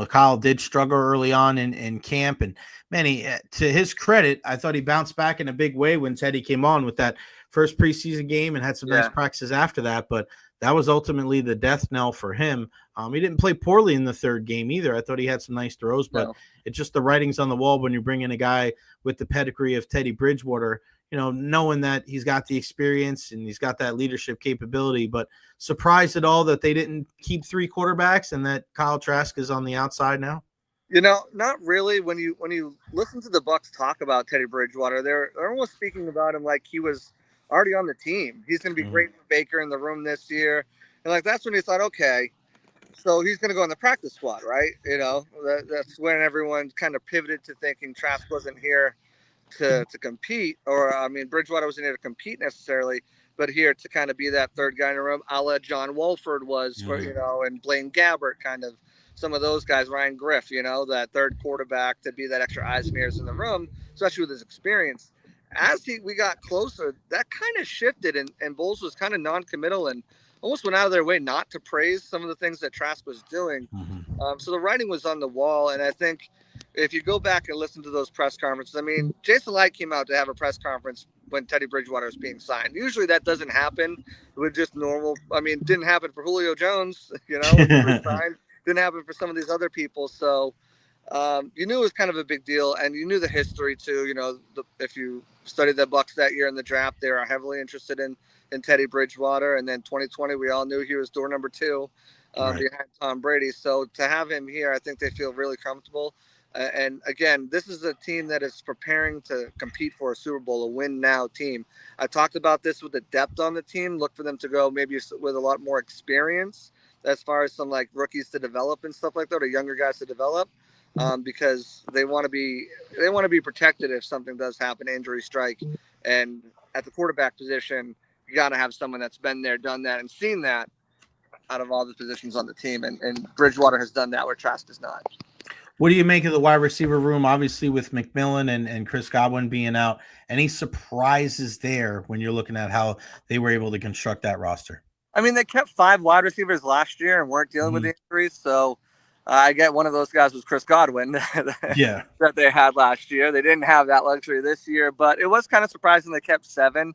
Kyle did struggle early on in camp, and man, to his credit, I thought he bounced back in a big way when Teddy came on with that first preseason game and had some nice practices after that. But that was ultimately the death knell for him. He didn't play poorly in the third game either. I thought he had some nice throws, but it's just the writing's on the wall when you bring in a guy with the pedigree of Teddy Bridgewater. Knowing that he's got the experience and he's got that leadership capability, but surprised at all that they didn't keep 3 quarterbacks and that Kyle Trask is on the outside now? Not really. When you listen to the Bucks talk about Teddy Bridgewater, they're almost speaking about him like he was already on the team. He's going to be great for Baker in the room this year. And that's when you thought, okay, so he's going to go on the practice squad, right? That's when everyone kind of pivoted to thinking Trask wasn't here to compete, or Bridgewater wasn't here to compete necessarily, but here to kind of be that third guy in the room, a la John Wolford was for and Blaine Gabbert, kind of some of those guys, Ryan Griff, that third quarterback to be that extra eyes and ears in the room, especially with his experience. As we got closer, that kind of shifted, and Bowles was kind of non-committal and almost went out of their way not to praise some of the things that Trask was doing. So the writing was on the wall, and I think if you go back and listen to those press conferences, Jason Light came out to have a press conference when Teddy Bridgewater is being signed. Usually that doesn't happen with just normal. It didn't happen for Julio Jones, when he was signed. Didn't happen for some of these other people. So you knew it was kind of a big deal, and you knew the history too. If you studied the Bucks that year in the draft, they are heavily interested in Teddy Bridgewater. And then 2020, we all knew he was door number 2 behind Tom Brady. So to have him here, I think they feel really comfortable. And again, this is a team that is preparing to compete for a Super Bowl, a win-now team. I talked about this with the depth on the team. Look for them to go maybe with a lot more experience as far as some rookies to develop and stuff like that, or younger guys to develop, because they want to be protected if something does happen, injury strike. And at the quarterback position, you got to have someone that's been there, done that, and seen that out of all the positions on the team. And Bridgewater has done that where Trask does not. What do you make of the wide receiver room, obviously with McMillan and Chris Godwin being out? Any surprises there when you're looking at how they were able to construct that roster? They kept 5 wide receivers last year and weren't dealing with the injuries. So I get one of those guys was Chris Godwin that they had last year. They didn't have that luxury this year, but it was kind of surprising they kept 7.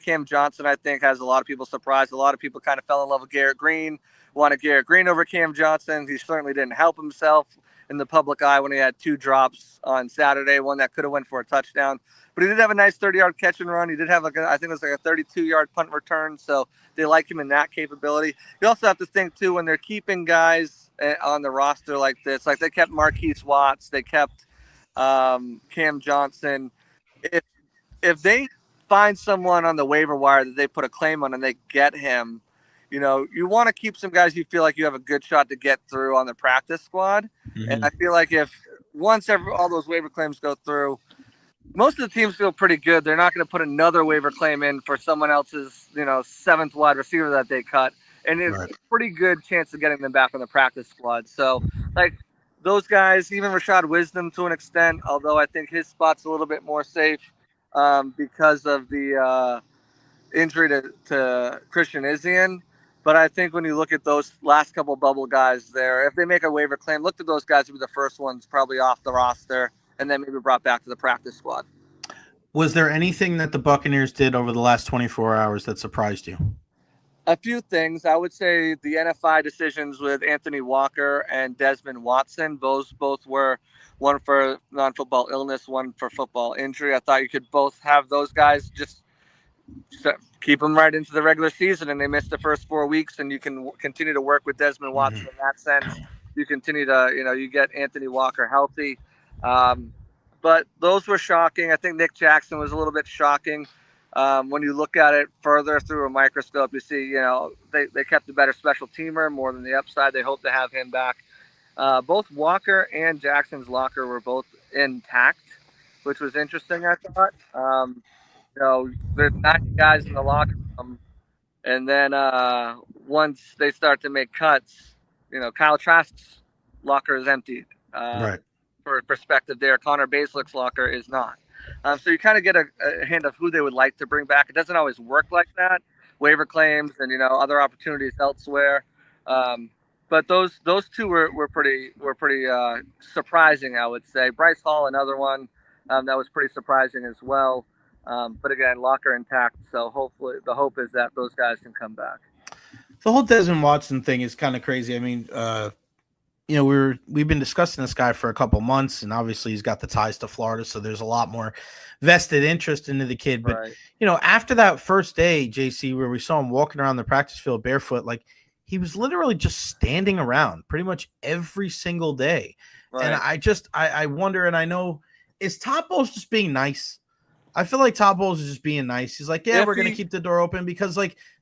Cam Johnson, I think, has a lot of people surprised. A lot of people kind of fell in love with Garrett Green, wanted Garrett Green over Cam Johnson. He certainly didn't help himself in the public eye when he had 2 drops on Saturday, one that could have went for a touchdown. But he did have a nice 30-yard catch and run. He did have, I think it was a 32-yard punt return, so they like him in that capability. You also have to think, too, when they're keeping guys on the roster like this, they kept Marquise Watts, they kept Cam Johnson. If they find someone on the waiver wire that they put a claim on and they get him, you want to keep some guys you feel like you have a good shot to get through on the practice squad. And I feel like if once all those waiver claims go through, most of the teams feel pretty good. They're not going to put another waiver claim in for someone else's, 7th wide receiver that they cut. And it's a pretty good chance of getting them back on the practice squad. So, those guys, even Rashad Wisdom to an extent, although I think his spot's a little bit more safe because of the injury to Christian Izien. But I think when you look at those last couple bubble guys there, if they make a waiver claim, look at those guys to be the first ones probably off the roster and then maybe brought back to the practice squad. Was there anything that the Buccaneers did over the last 24 hours that surprised you? A few things. I would say the NFI decisions with Anthony Walker and Desmond Watson, those both were one for non-football illness, one for football injury. I thought you could both have those guys just keep them right into the regular season, and they missed the first 4 weeks, and you can continue to work with Desmond Watson in that sense. You continue to, you get Anthony Walker healthy. But those were shocking. I think Nick Jackson was a little bit shocking. When you look at it further through a microscope, you see, they kept a better special teamer more than the upside. They hope to have him back. Both Walker and Jackson's locker were both intact, which was interesting, I thought. There's 90 guys in the locker room, and then once they start to make cuts, Kyle Trask's locker is emptied. Right. For perspective there, Connor Baselick's locker is not. So you kind of get a hint of who they would like to bring back. It doesn't always work like that. Waiver claims and other opportunities elsewhere. But those two were pretty surprising, I would say. Bryce Hall, another one that was pretty surprising as well. But again, locker intact. So hopefully, the hope is that those guys can come back. The whole Desmond Watson thing is kind of crazy. I mean, we've been discussing this guy for a couple months, and obviously he's got the ties to Florida, so there's a lot more vested interest into the kid. But right. After that first day, JC, where we saw him walking around the practice field barefoot, like he was literally just standing around pretty much every single day. Right. And I wonder, and I know, is Todd Bowles just being nice? I feel like Todd Bowles is just being nice. He's like, we're going to keep the door open because,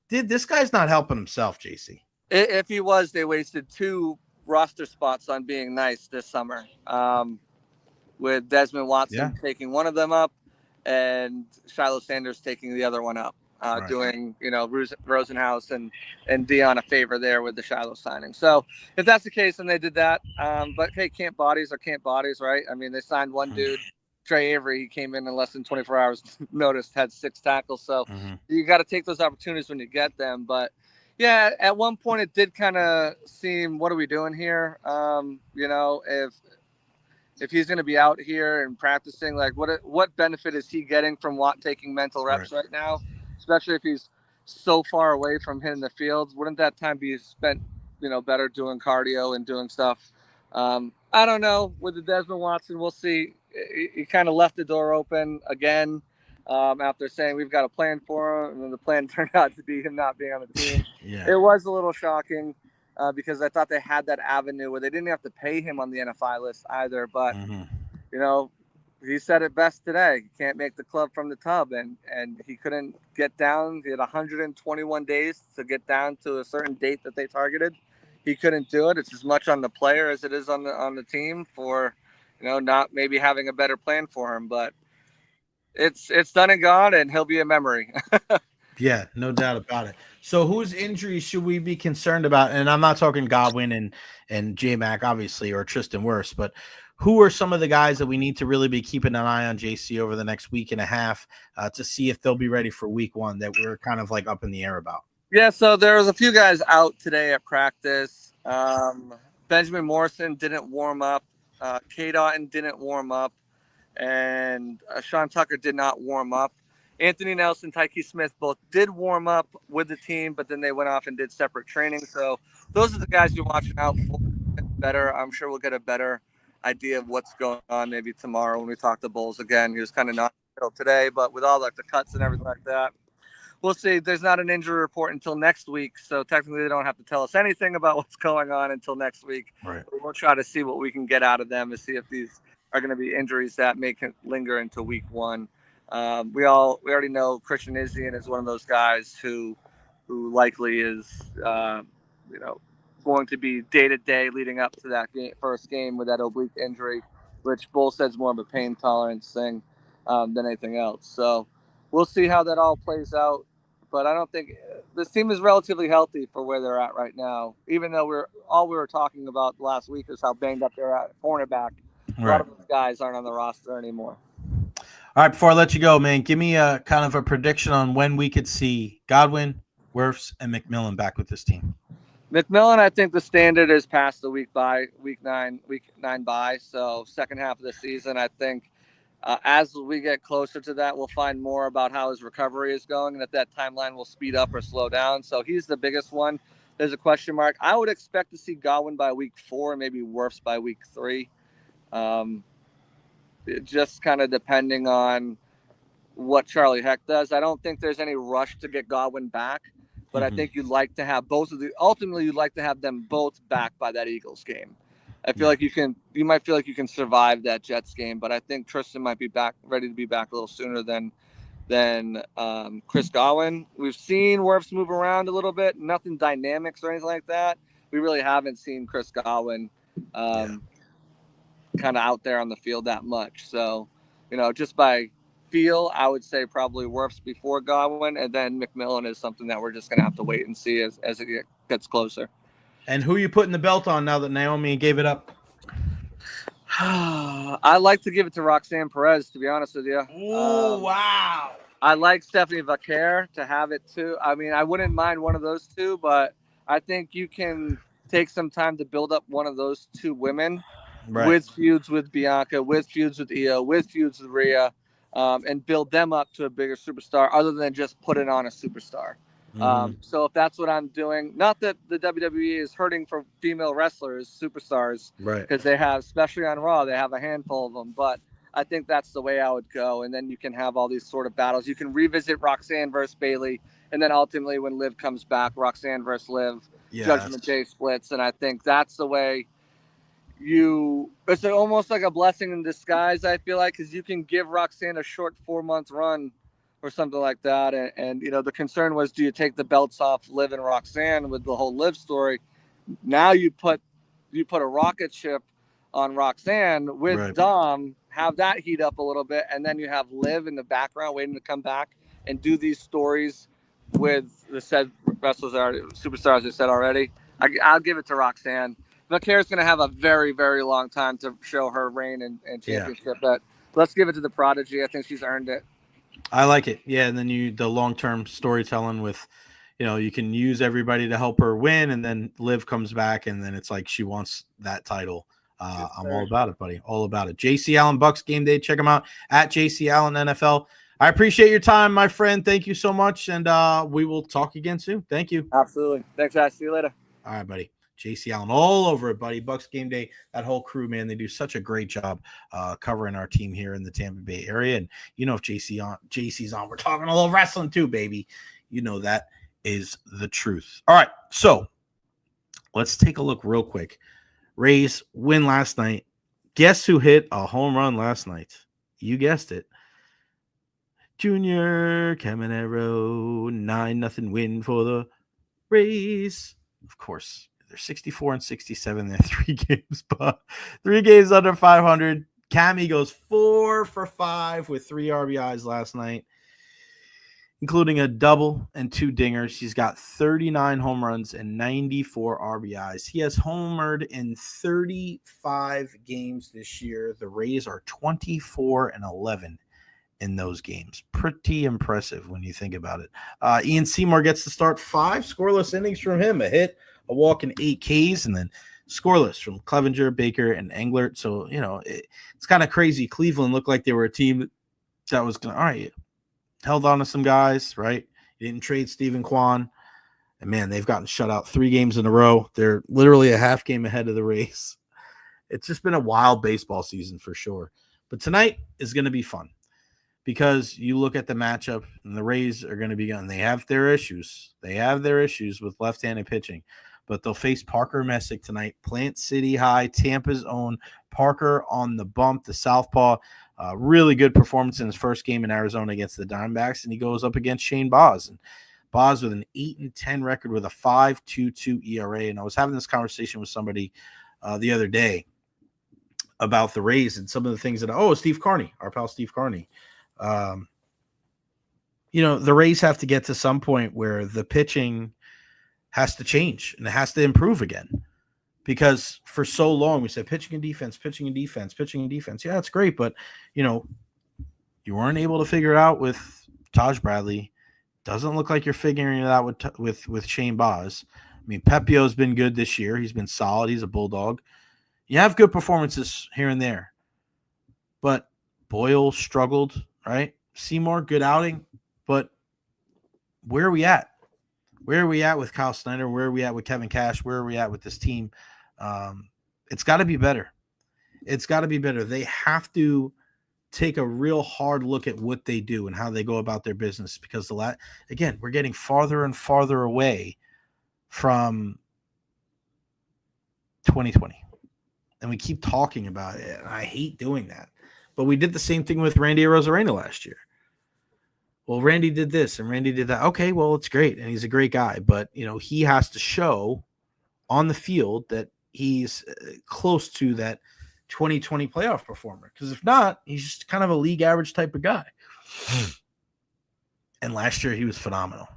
this guy's not helping himself, JC. If he was, they wasted 2 roster spots on being nice this summer, with Desmond Watson taking one of them up and Shiloh Sanders taking the other one up, doing Rosenhaus and Dion a favor there with the Shiloh signing. So if that's the case, then they did that. But hey, camp bodies are camp bodies, right? I mean, they signed one dude, Trey Avery. He came in less than 24 hours notice, had 6 tackles. So you got to take those opportunities when you get them. But yeah, at one point it did kind of seem, what are we doing here? If he's going to be out here and practicing, like what benefit is he getting from Watt taking mental reps right now, especially if he's so far away from hitting the field? Wouldn't that time be spent, better doing cardio and doing stuff? I don't know. With the Desmond Watson, we'll see. He kind of left the door open again. After saying we've got a plan for him, and then the plan turned out to be him not being on the team. It was a little shocking because I thought they had that avenue where they didn't have to pay him on the NFI list either. But, he said it best today. You can't make the club from the tub, and he couldn't get down. He had 121 days to get down to a certain date that they targeted. He couldn't do it. It's as much on the player as it is on the team for, not maybe having a better plan for him. But it's done and gone, and he'll be a memory. Yeah, no doubt about it. So whose injuries should we be concerned about? And I'm not talking Godwin and J-Mac, obviously, or Tristan Wirfs, but who are some of the guys that we need to really be keeping an eye on, JC, over the next week and a half to see if they'll be ready for week 1 that we're kind of up in the air about? Yeah, so there was a few guys out today at practice. Benjamin Morrison didn't warm up. K. Doughton didn't warm up. And Sean Tucker did not warm up. Anthony Nelson, Tyke Smith both did warm up with the team, but then they went off and did separate training. So those are the guys you're watching out for. Better, I'm sure we'll get a better idea of what's going on maybe tomorrow when we talk to Bulls again. He was kind of not today, but with all the cuts and everything like that, we'll see. There's not an injury report until next week, so technically they don't have to tell us anything about what's going on until next week. Right. But we'll try to see what we can get out of them to see if these are going to be injuries that may linger into week 1. We already know Christian Izzian is one of those guys who likely is going to be day to day leading up to that first game with that oblique injury, which Bull says more of a pain tolerance thing than anything else. So we'll see how that all plays out. But I don't think this team is relatively healthy for where they're at right now. Even though we were talking about last week is how banged up they're at cornerback. A lot of those guys aren't on the roster anymore. All right, before I let you go, man, give me a kind of a prediction on when we could see Godwin, Wirfs, and McMillan back with this team. McMillan, I think the standard is past the week 9 bye. So second half of the season, I think as we get closer to that, we'll find more about how his recovery is going and if that timeline will speed up or slow down. So he's the biggest one. There's a question mark. I would expect to see Godwin by week 4, maybe Wirfs by week 3. Just kind of depending on what Charlie Heck does. I don't think there's any rush to get Godwin back, but I Mhm. think you'd like to have ultimately you'd like to have them both back by that Eagles game. I feel like you might feel like you can survive that Jets game, but I think Tristan might be ready to be back a little sooner than Chris Godwin. We've seen Wirfs move around a little bit, nothing dynamics or anything like that. We really haven't seen Chris Godwin kind of out there on the field that much. So, just by feel, I would say probably Wirfs before Godwin, and then McMillan is something that we're just going to have to wait and see as it gets closer. And who are you putting the belt on now that Naomi gave it up? I like to give it to Roxanne Perez, to be honest with you. Oh, wow. I like Stephanie Vaquer to have it too. I mean, I wouldn't mind one of those two, but I think you can take some time to build up one of those two women with feuds with Bianca, with feuds with Io, with feuds with Rhea, and build them up to a bigger superstar other than just put it on a superstar. So if that's what I'm doing, not that the WWE is hurting for female wrestlers, superstars, because they have, especially on Raw, they have a handful of them, but I think that's the way I would go. And then you can have all these sort of battles. You can revisit Roxanne versus Bayley, and then ultimately when Liv comes back, Roxanne versus Liv, Judgment Day splits. And I think that's the way it's almost like a blessing in disguise, I feel like, because you can give Roxanne a short 4-month run or something like that. And the concern was, do you take the belts off Liv and Roxanne with the whole Liv story? Now you put a rocket ship on Roxanne with Dom, have that heat up a little bit, and then you have Liv in the background waiting to come back and do these stories with the said wrestlers, superstars I said already. I'll give it to Roxanne. Vaquer's going to have a very, very long time to show her reign and championship, but let's give it to the Prodigy. I think she's earned it. I like it. Yeah, and then the long-term storytelling with, you can use everybody to help her win, and then Liv comes back, and then it's like she wants that title. I'm all about it, buddy. All about it. JC Allen Bucks Game Day. Check him out at JC Allen NFL. I appreciate your time, my friend. Thank you so much, and we will talk again soon. Thank you. Absolutely. Thanks, guys. See you later. All right, buddy. JC Allen all over it, buddy. Bucks Game Day, that whole crew, man, they do such a great job covering our team here in the Tampa Bay area. And if JC's on, we're talking a little wrestling too, baby. That is the truth. All right, so let's take a look real quick. Rays win last night. Guess who hit a home run last night? You guessed it. Junior Caminero, 9-0 win for the Rays. Of course, they're 64 and 67. They're 3 games, but 3 games under 500. Cammy goes 4 for 5 with 3 RBIs last night, including a double and 2 dingers. She's got 39 home runs and 94 RBIs. He has homered in 35 games this year. The Rays are 24 and 11 in those games. Pretty impressive when you think about it. Ian Seymour gets to start 5 scoreless innings from him, a hit, a walk, and 8 Ks, and then scoreless from Clevenger, Baker, and Englert. So, it's kind of crazy. Cleveland looked like they were a team that was going to, all right, held on to some guys, right? You didn't trade Stephen Kwan. And, man, they've gotten shut out 3 games in a row. They're literally a half game ahead of the Rays. It's just been a wild baseball season for sure. But tonight is going to be fun because you look at the matchup, and the Rays are going to be going. They have their issues. They have their issues with left-handed pitching. But they'll face Parker Messick tonight. Plant City High, Tampa's own. Parker on the bump, the southpaw. Really good performance in his first game in Arizona against the Diamondbacks, and he goes up against Shane Baz. And Baz with an 8-10 record with a 5.22 ERA. And I was having this conversation with somebody the other day about the Rays and some of the things that Steve Carney, our pal Steve Carney. The Rays have to get to some point where the pitching has to change and it has to improve again, because for so long we said pitching and defense. Yeah, it's great, but you weren't able to figure it out with Taj Bradley. Doesn't look like you're figuring it out with Shane Baz. I mean, Pepio's been good this year. He's been solid. He's a bulldog. You have good performances here and there, but Boyle struggled, right? Seymour, good outing, but where are we at? Where are we at with Kyle Snyder? Where are we at with Kevin Cash? Where are we at with this team? It's got to be better. It's got to be better. They have to take a real hard look at what they do and how they go about their business, because again, we're getting farther and farther away from 2020. And we keep talking about it. And I hate doing that. But we did the same thing with Randy Arozarena last year. Well, Randy did this and Randy did that. Okay, well, it's great. And he's a great guy. But, he has to show on the field that he's close to that 2020 playoff performer. Because if not, he's just kind of a league average type of guy. And last year he was phenomenal.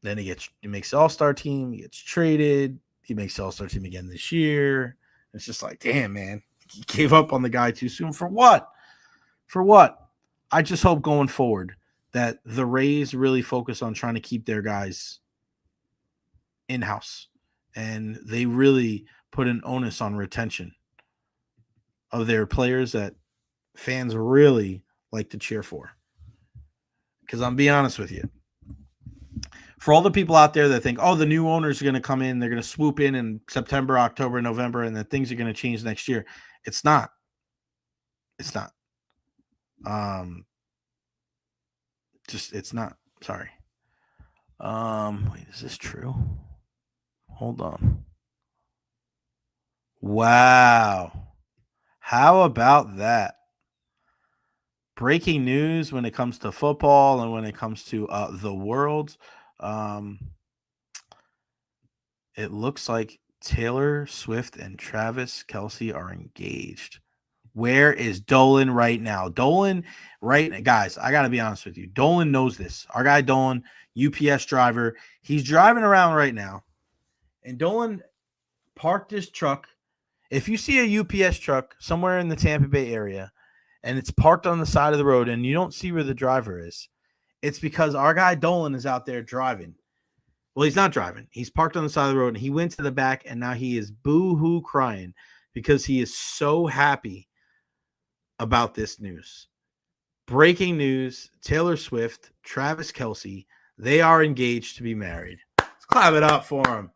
Then he makes the All-Star team. He gets traded. He makes the All-Star team again this year. It's just like, damn, man, he gave up on the guy too soon. For what? For what? I just hope going forward that the Rays really focus on trying to keep their guys in-house, and they really put an onus on retention of their players that fans really like to cheer for. Because I'm being honest with you, for all the people out there that think, the new owners are going to come in, they're going to swoop in September, October, November, and that things are going to change next year. It's not. It's not. It's not. Sorry. Wait, is this true? Hold on. Wow. How about that? Breaking news when it comes to football and when it comes to the world. It looks like Taylor Swift and Travis Kelce are engaged. Where is Dolan right now? Guys, I got to be honest with you. Dolan knows this. Our guy Dolan, UPS driver, he's driving around right now. And Dolan parked his truck. If you see a UPS truck somewhere in the Tampa Bay area and it's parked on the side of the road and you don't see where the driver is, it's because our guy Dolan is out there driving. Well, he's not driving. He's parked on the side of the road, and he went to the back, and now he is boo-hoo crying because he is so happy about this news. Breaking news, Taylor Swift, Travis Kelce, they are engaged to be married. Let's clap it up for him.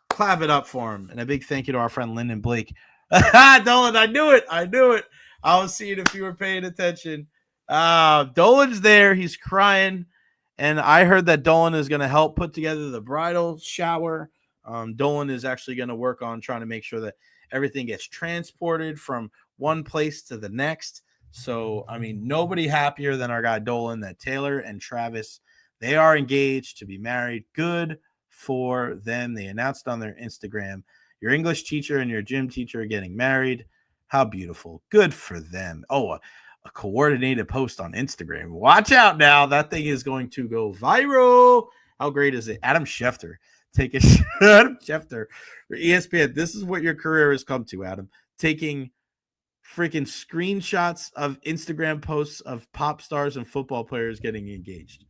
Clap it up for him. And a big thank you to our friend Lyndon Blake. Dolan, I knew it. I was seeing if you were paying attention. Dolan's there. He's crying. And I heard that Dolan is going to help put together the bridal shower. Dolan is actually going to work on trying to make sure that everything gets transported from one place to the next. So, nobody happier than our guy Dolan that Taylor and Travis, they are engaged to be married. Good for them. They announced on their Instagram, your English teacher and your gym teacher are getting married. How beautiful. Good for them. Oh, a coordinated post on Instagram. Watch out now. That thing is going to go viral. How great is it? Adam Schefter. Adam Schefter for ESPN. This is what your career has come to, Adam. Taking freaking screenshots of Instagram posts of pop stars and football players getting engaged.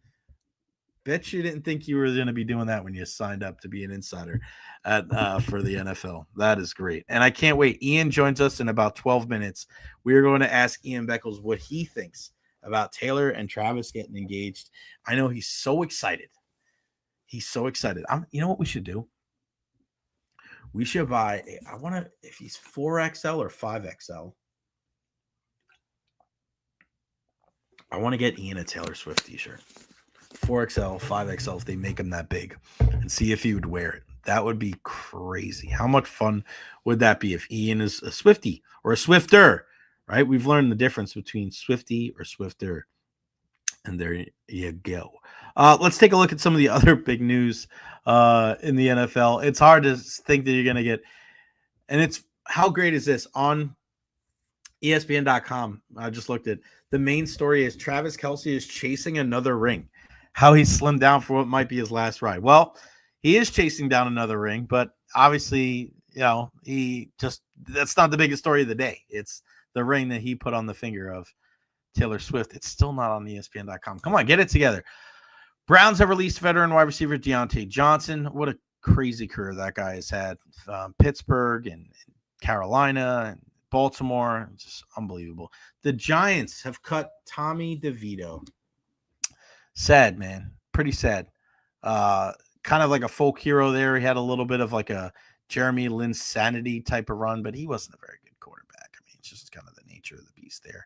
Bet you didn't think you were going to be doing that when you signed up to be an insider for the NFL. That is great. And I can't wait. Ian joins us in about 12 minutes. We are going to ask Ian Beckles what he thinks about Taylor and Travis getting engaged. I know he's so excited. He's so excited. You know what we should do? We should buy if he's 4XL or 5XL, I want to get Ian a Taylor Swift t-shirt. 4XL, 5XL, if they make him that big, and see if he would wear it. That would be crazy. How much fun would that be if Ian is a Swiftie or a Swifter, right? We've learned the difference between Swiftie or Swifter, and there you go. Let's take a look at some of the other big news in the NFL. It's hard to think that you're going to get, and it's how great is this on ESPN.com. I just looked at the main story is Travis Kelce is chasing another ring. How he slimmed down for what might be his last ride. Well, he is chasing down another ring, but obviously, that's not the biggest story of the day. It's the ring that he put on the finger of Taylor Swift. It's still not on ESPN.com. Come on, get it together. Browns have released veteran wide receiver Deontay Johnson. What a crazy career that guy has had. Pittsburgh and Carolina and Baltimore. Just unbelievable. The Giants have cut Tommy DeVito. Sad, man. Pretty sad. Kind of like a folk hero there. He had a little bit of like a Jeremy Lin sanity type of run, but he wasn't a very good quarterback. It's just kind of the nature of the beast there.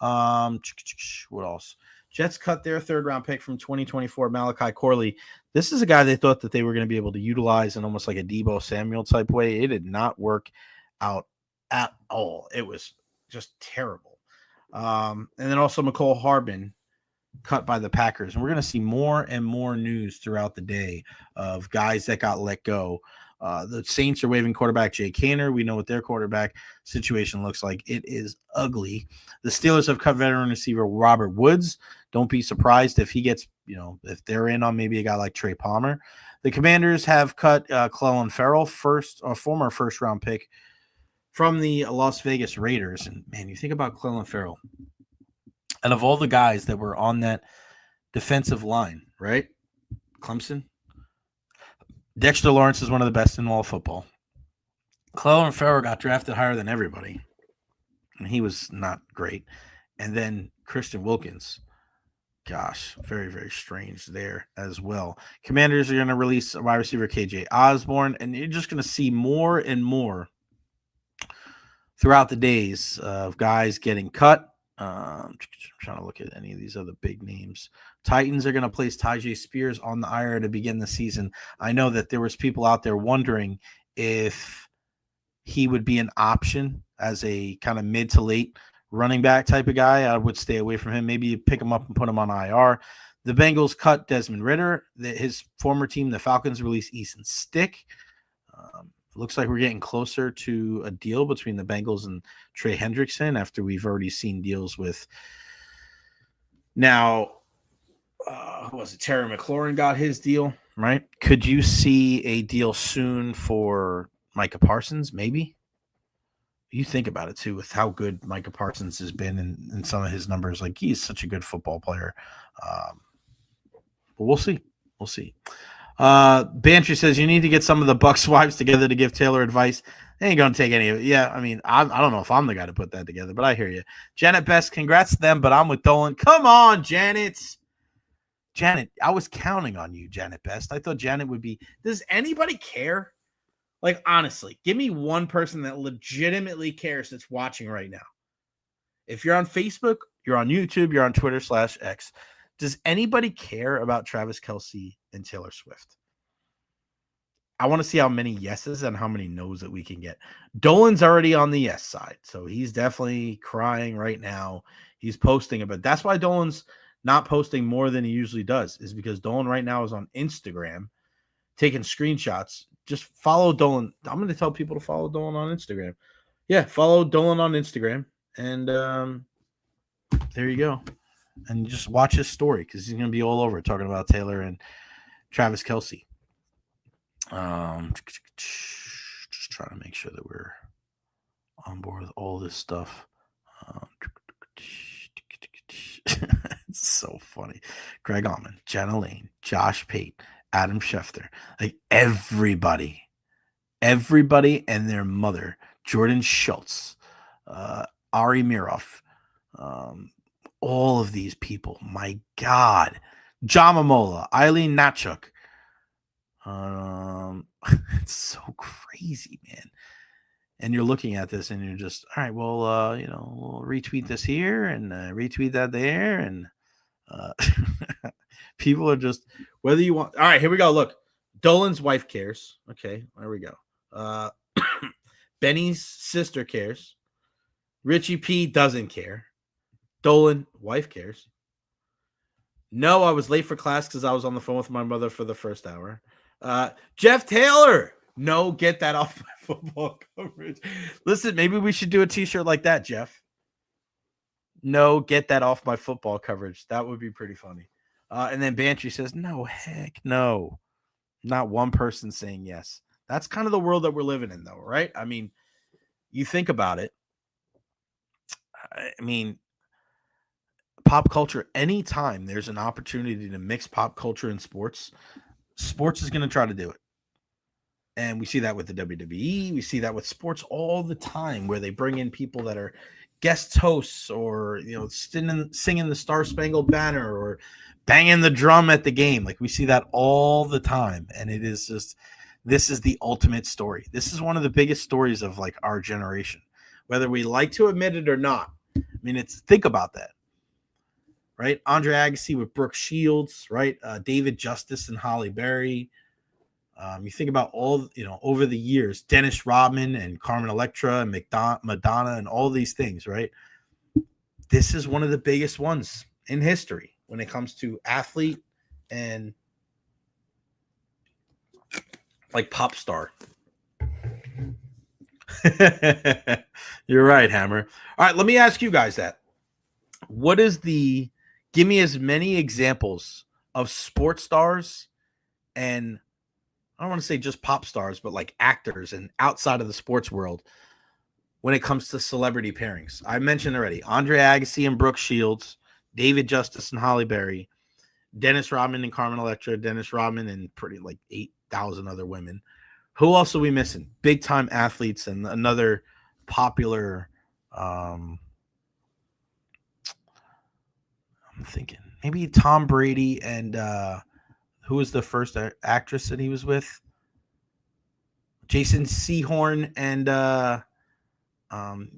What else? Jets cut their third-round pick from 2024, Malachi Corley. This is a guy they thought that they were going to be able to utilize in almost like a Deebo Samuel type way. It did not work out at all. It was just terrible. And then also McCole Harbin cut by the Packers. And we're going to see more and more news throughout the day of guys that got let go. The Saints are waiving quarterback Jay Kanner. We know what their quarterback situation looks like. It is ugly. The Steelers have cut veteran receiver Robert Woods. Don't be surprised if he gets, if they're in on maybe a guy like Trey Palmer. The Commanders have cut Clelin Ferrell, former first-round pick from the Las Vegas Raiders. And, man, you think about Clelin Ferrell. And of all the guys that were on that defensive line, right? Clemson. Dexter Lawrence is one of the best in all of football. Clelin Ferrell got drafted higher than everybody, and he was not great. And then Christian Wilkins. Gosh, very, very strange there as well. Commanders are going to release wide receiver KJ Osborne, and you're just going to see more and more throughout the days of guys getting cut. I'm trying to look at any of these other big names. Titans are going to place Tyjae Spears on the IR to begin the season. I know that there was people out there wondering if he would be an option as a kind of mid to late running back type of guy. I would stay away from him. Maybe you pick him up and put him on IR. The Bengals cut Desmond Ridder. His former team, the Falcons, released Easton Stick. It looks like we're getting closer to a deal between the Bengals and Trey Hendrickson after we've already seen deals with now. Who was it? Terry McLaurin got his deal, right? Could you see a deal soon for Micah Parsons? Maybe. You think about it too, with how good Micah Parsons has been in some of his numbers. Like, he's such a good football player. But we'll see. We'll see. Bantry says you need to get some of the Bucs wives together to give Taylor advice. They ain't gonna take any of it. Yeah, I mean, I don't know if I'm the guy to put that together, but I hear you. Janet Best, congrats to them, but I'm with Dolan. Come on, Janet. Janet, I was counting on you, Janet Best. I thought Janet would be. Does anybody care? Like, honestly, give me one person that legitimately cares that's watching right now. If you're on Facebook, you're on YouTube, you're on Twitter/X. Does anybody care about Travis Kelce and Taylor Swift? I want to see how many yeses and how many no's that we can get. Dolan's already on the yes side, so he's definitely crying right now. He's posting it, but that's why Dolan's not posting more than he usually does, is because Dolan right now is on Instagram taking screenshots. Just follow Dolan. I'm going to tell people to follow Dolan on Instagram. Yeah, follow Dolan on Instagram, and there you go. And just watch his story, because he's going to be all over talking about Taylor and Travis Kelce. Just trying to make sure that we're on board with all this stuff. It's so funny. Greg Allman, Jenna Lane, Josh Pate, Adam Schefter, like everybody and their mother, Jordan Schultz, Ari Miroff, all of these people. My God. Jamamola, Eileen Natchuk. It's so crazy, man. And you're looking at this and you're just, all right, well, we'll retweet this here and retweet that there. And people are just, whether you want. All right, here we go. Look, Dolan's wife cares. Okay, there we go. Benny's sister cares. Richie P doesn't care. Dolan, wife cares. No, I was late for class because I was on the phone with my mother for the first hour. Jeff Taylor. No, get that off my football coverage. Listen, maybe we should do a t-shirt like that, Jeff. No, get that off my football coverage. That would be pretty funny. And then Bantry says, no, heck no. Not one person saying yes. That's kind of the world that we're living in, though, right? I mean, you think about it. I mean, pop culture, anytime there's an opportunity to mix pop culture and sports is going to try to do it. And we see that with the WWE. We see that with sports all the time, where they bring in people that are guest hosts or, singing the Star Spangled Banner or banging the drum at the game. Like, we see that all the time. And it is just, this is the ultimate story. This is one of the biggest stories of like our generation, whether we like to admit it or not. I mean, think about that, right? Andre Agassi with Brooke Shields, right? David Justice and Holly Berry. You think about all, over the years, Dennis Rodman and Carmen Electra and Madonna and all these things, right? This is one of the biggest ones in history when it comes to athlete and like pop star. You're right, Hammer. All right, let me ask you guys that. Give me as many examples of sports stars and I don't want to say just pop stars, but like actors and outside of the sports world when it comes to celebrity pairings. I mentioned already Andre Agassi and Brooke Shields, David Justice and Holly Berry, Dennis Rodman and Carmen Electra, Dennis Rodman and pretty like 8,000 other women. Who else are we missing? Big time athletes and another popular. I'm thinking maybe Tom Brady and who was the first actress that he was with? Jason Sehorn and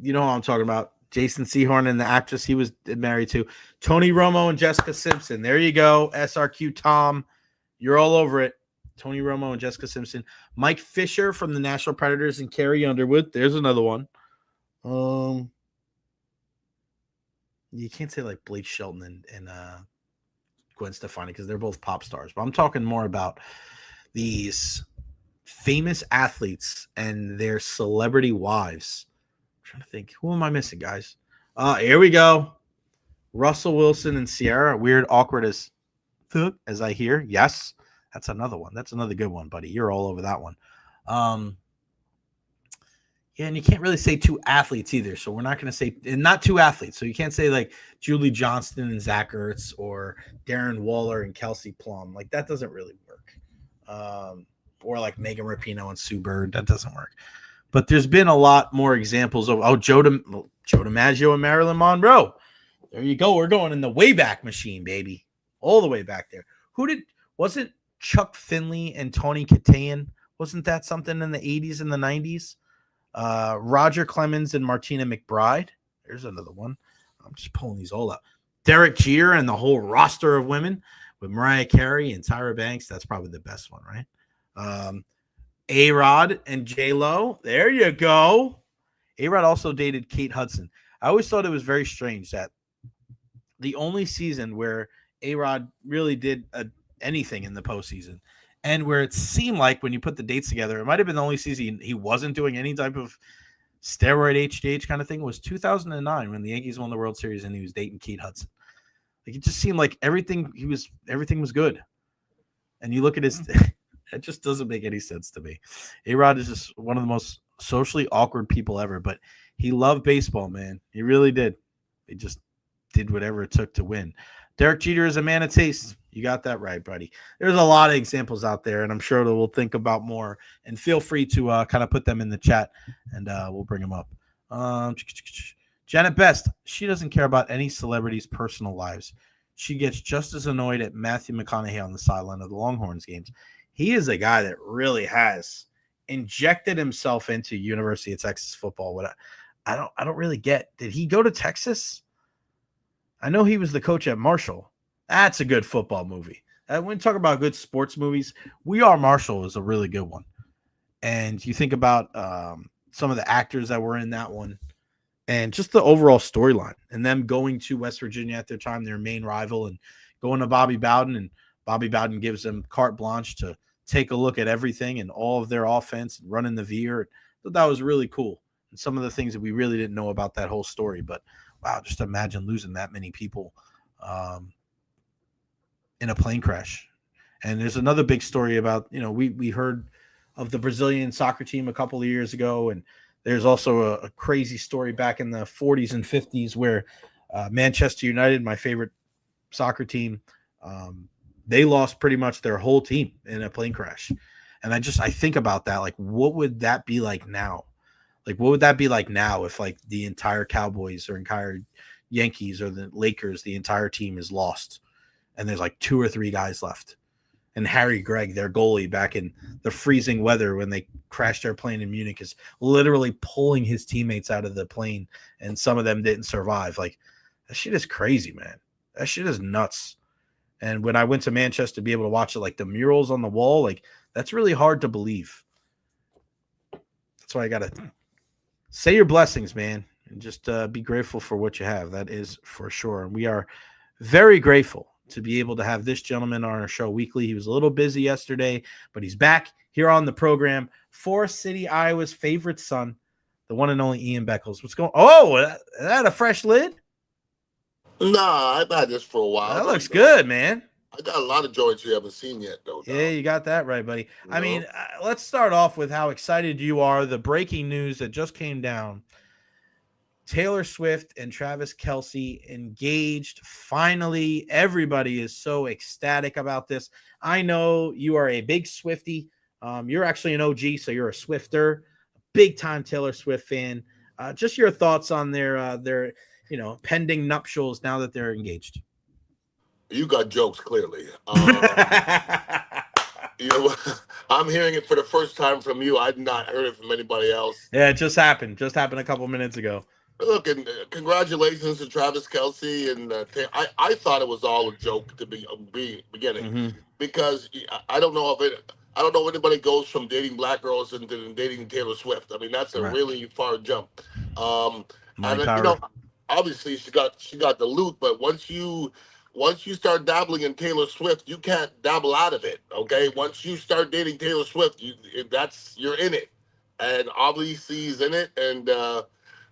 you know what I'm talking about. Jason Sehorn and the actress he was married to. Tony Romo and Jessica Simpson. There you go. SRQ Tom. You're all over it. Tony Romo and Jessica Simpson. Mike Fisher from the Nashville Predators and Carrie Underwood. There's another one. You can't say like Blake Shelton and Gwen Stefani because they're both pop stars. But I'm talking more about these famous athletes and their celebrity wives. I'm trying to think. Who am I missing, guys? Here we go. Russell Wilson and Ciara. Weird, awkward as I hear. Yes. That's another one. That's another good one, buddy. You're all over that one. Yeah, and you can't really say two athletes either. So we're not going to say, and not two athletes. So you can't say like Julie Johnston and Zach Ertz or Darren Waller and Kelsey Plum. Like that doesn't really work. Or like Megan Rapinoe and Sue Bird. That doesn't work. But there's been a lot more examples of, Joe DiMaggio and Marilyn Monroe. There you go. We're going in the Wayback Machine, baby. All the way back there. Wasn't Chuck Finley and Tony Katayan? Wasn't that something in the 80s and the 90s? Roger Clemens and Martina McBride. There's another one. I'm just pulling these all up. Derek Jeter and the whole roster of women with Mariah Carey and Tyra Banks. That's probably the best one, right? A-Rod and J-Lo. There you go. A-Rod also dated Kate Hudson. I always thought it was very strange that the only season where A-Rod really did anything in the postseason, and where it seemed like when you put the dates together, it might have been the only season he wasn't doing any type of steroid HGH kind of thing, was 2009 when the Yankees won the World Series and he was dating Kate Hudson. Like it just seemed like everything was good. And you look at his, it just doesn't make any sense to me. A-Rod is just one of the most socially awkward people ever, but he loved baseball, man. He really did. He just did whatever it took to win. Derek Jeter is a man of taste. You got that right, buddy. There's a lot of examples out there, and I'm sure that we'll think about more. And feel free to kind of put them in the chat, and we'll bring them up. Janet Best, she doesn't care about any celebrities' personal lives. She gets just as annoyed at Matthew McConaughey on the sideline of the Longhorns games. He is a guy that really has injected himself into University of Texas football. What I don't really get. Did he go to Texas? I know he was the coach at Marshall. That's a good football movie. When we talk about good sports movies, We Are Marshall is a really good one. And you think about some of the actors that were in that one and just the overall storyline and them going to West Virginia at their time, their main rival, and going to Bobby Bowden. And Bobby Bowden gives them carte blanche to take a look at everything and all of their offense and running the veer. So that was really cool. And some of the things that we really didn't know about that whole story. But wow, just imagine losing that many people in a plane crash. And there's another big story about, we heard of the Brazilian soccer team a couple of years ago. And there's also a crazy story back in the 40s and 50s where Manchester United, my favorite soccer team, they lost pretty much their whole team in a plane crash. And I think about that. Like, what would that be like now? Like, what would that be like now if like the entire Cowboys or entire Yankees or the Lakers, the entire team is lost and there's like 2 or 3 guys left and Harry Gregg, their goalie, back in the freezing weather when they crashed their plane in Munich, is literally pulling his teammates out of the plane, and some of them didn't survive. Like, that shit is crazy, man. That shit is nuts. And when I went to Manchester to be able to watch it, like the murals on the wall, like that's really hard to believe. That's why I got to say your blessings, man, and just be grateful for what you have. That is for sure. And we are very grateful to be able to have this gentleman on our show weekly. He was a little busy yesterday, but he's back here on the program. Forest City, Iowa's favorite son, the one and only Ian Beckles. What's going on? Oh, is that a fresh lid? Nah, I've had this for a while. That looks good, man. I got a lot of joints you haven't seen yet, though. Yeah, you got that right, buddy. I mean, let's start off with how excited you are. The breaking news that just came down. Taylor Swift and Travis Kelce engaged. Finally, everybody is so ecstatic about this. I know you are a big Swiftie. You're actually an OG, so you're a Swifter, big-time Taylor Swift fan. Just your thoughts on their pending nuptials now that they're engaged. You got jokes, clearly. I'm hearing it for the first time from you. I've not heard it from anybody else. Yeah, it just happened. Just happened a couple minutes ago. Look, and congratulations to Travis Kelce. And I thought it was all a joke to be beginning, because I don't know if anybody goes from dating black girls into dating Taylor Swift. I mean, that's a really far jump. Obviously she got the loot, but once you start dabbling in Taylor Swift, you can't dabble out of it. Okay, once you start dating Taylor Swift, you're in it, and obviously he's in it. And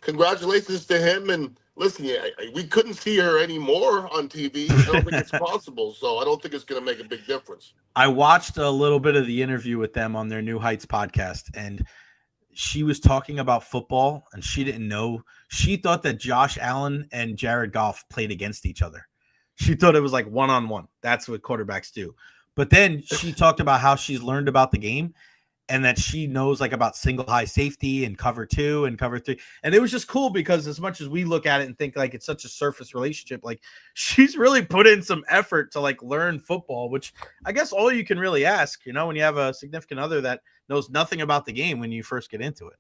congratulations to him. And listen, we couldn't see her anymore on TV. I don't think it's possible, so I don't think it's going to make a big difference. I watched a little bit of the interview with them on their New Heights podcast, and she was talking about football, and she didn't know. She thought that Josh Allen and Jared Goff played against each other. She thought it was like one-on-one. That's what quarterbacks do. But then she talked about how she's learned about the game, and that she knows like about single high safety and cover 2 and cover 3. And it was just cool because as much as we look at it and think like it's such a surface relationship, like she's really put in some effort to like learn football, which I guess all you can really ask, when you have a significant other that knows nothing about the game when you first get into it.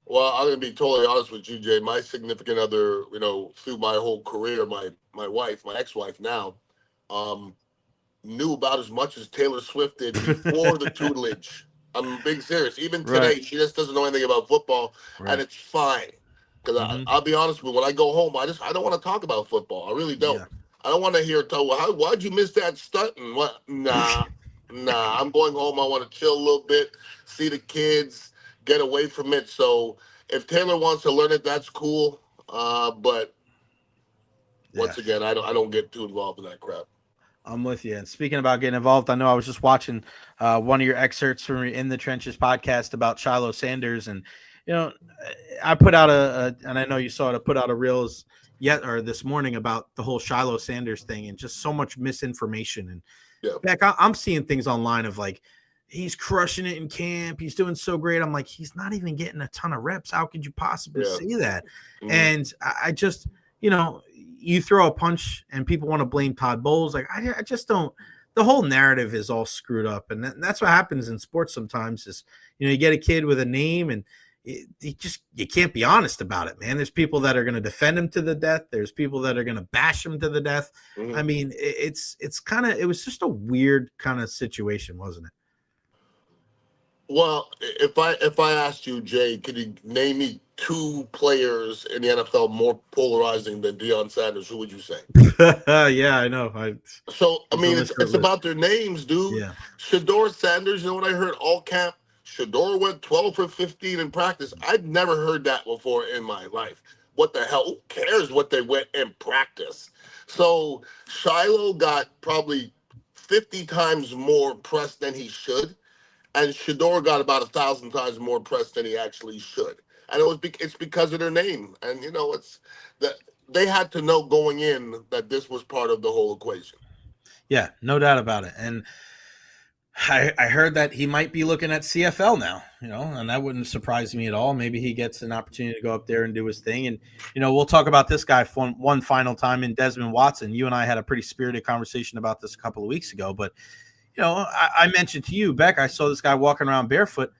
Well, I'm going to be totally honest with you, Jay. My significant other, through my whole career, my wife, my ex-wife now, knew about as much as Taylor Swift did before the tutelage. I'm being serious. Even today, she just doesn't know anything about football, and it's fine. Because I'll be honest with you, when I go home, I don't want to talk about football. I really don't. Yeah. I don't want to hear why'd you miss that stunt? And what? Nah. I'm going home. I want to chill a little bit, see the kids, get away from it. So if Taylor wants to learn it, that's cool. But once again, I don't get too involved in that crap. I'm with you. And speaking about getting involved, I know I was just watching one of your excerpts from your In the Trenches podcast about Shiloh Sanders. And, I put out and I know you saw it, I put out a reels this morning about the whole Shiloh Sanders thing and just so much misinformation. And Beck, I'm seeing things online of like, he's crushing it in camp. He's doing so great. I'm like, he's not even getting a ton of reps. How could you possibly say that? Mm-hmm. And I just, you throw a punch and people want to blame Todd Bowles. Like, I just don't. The whole narrative is all screwed up. And that's what happens in sports sometimes is, you get a kid with a name and you can't be honest about it, man. There's people that are going to defend him to the death. There's people that are going to bash him to the death. Mm-hmm. I mean, it was just a weird kind of situation, wasn't it? Well, if I asked you, Jay, could you name me 2 players in the NFL more polarizing than Deion Sanders, who would you say? Yeah, I know. It's about their names, dude. Yeah. Shedeur Sanders, you know what I heard all camp? Shedeur went 12 for 15 in practice. I'd never heard that before in my life. What the hell? Who cares what they went in practice? So Shiloh got probably 50 times more press than he should. And Shedeur got about 1,000 times more press than he actually should, and it's because of their name. And it's that they had to know going in that this was part of the whole equation. Yeah, no doubt about it. And I heard that he might be looking at CFL now, and that wouldn't surprise me at all. Maybe he gets an opportunity to go up there and do his thing. And we'll talk about this guy one final time in Desmond Watson. You and I had a pretty spirited conversation about this a couple of weeks ago, but. I mentioned to you, Beck, I saw this guy walking around barefoot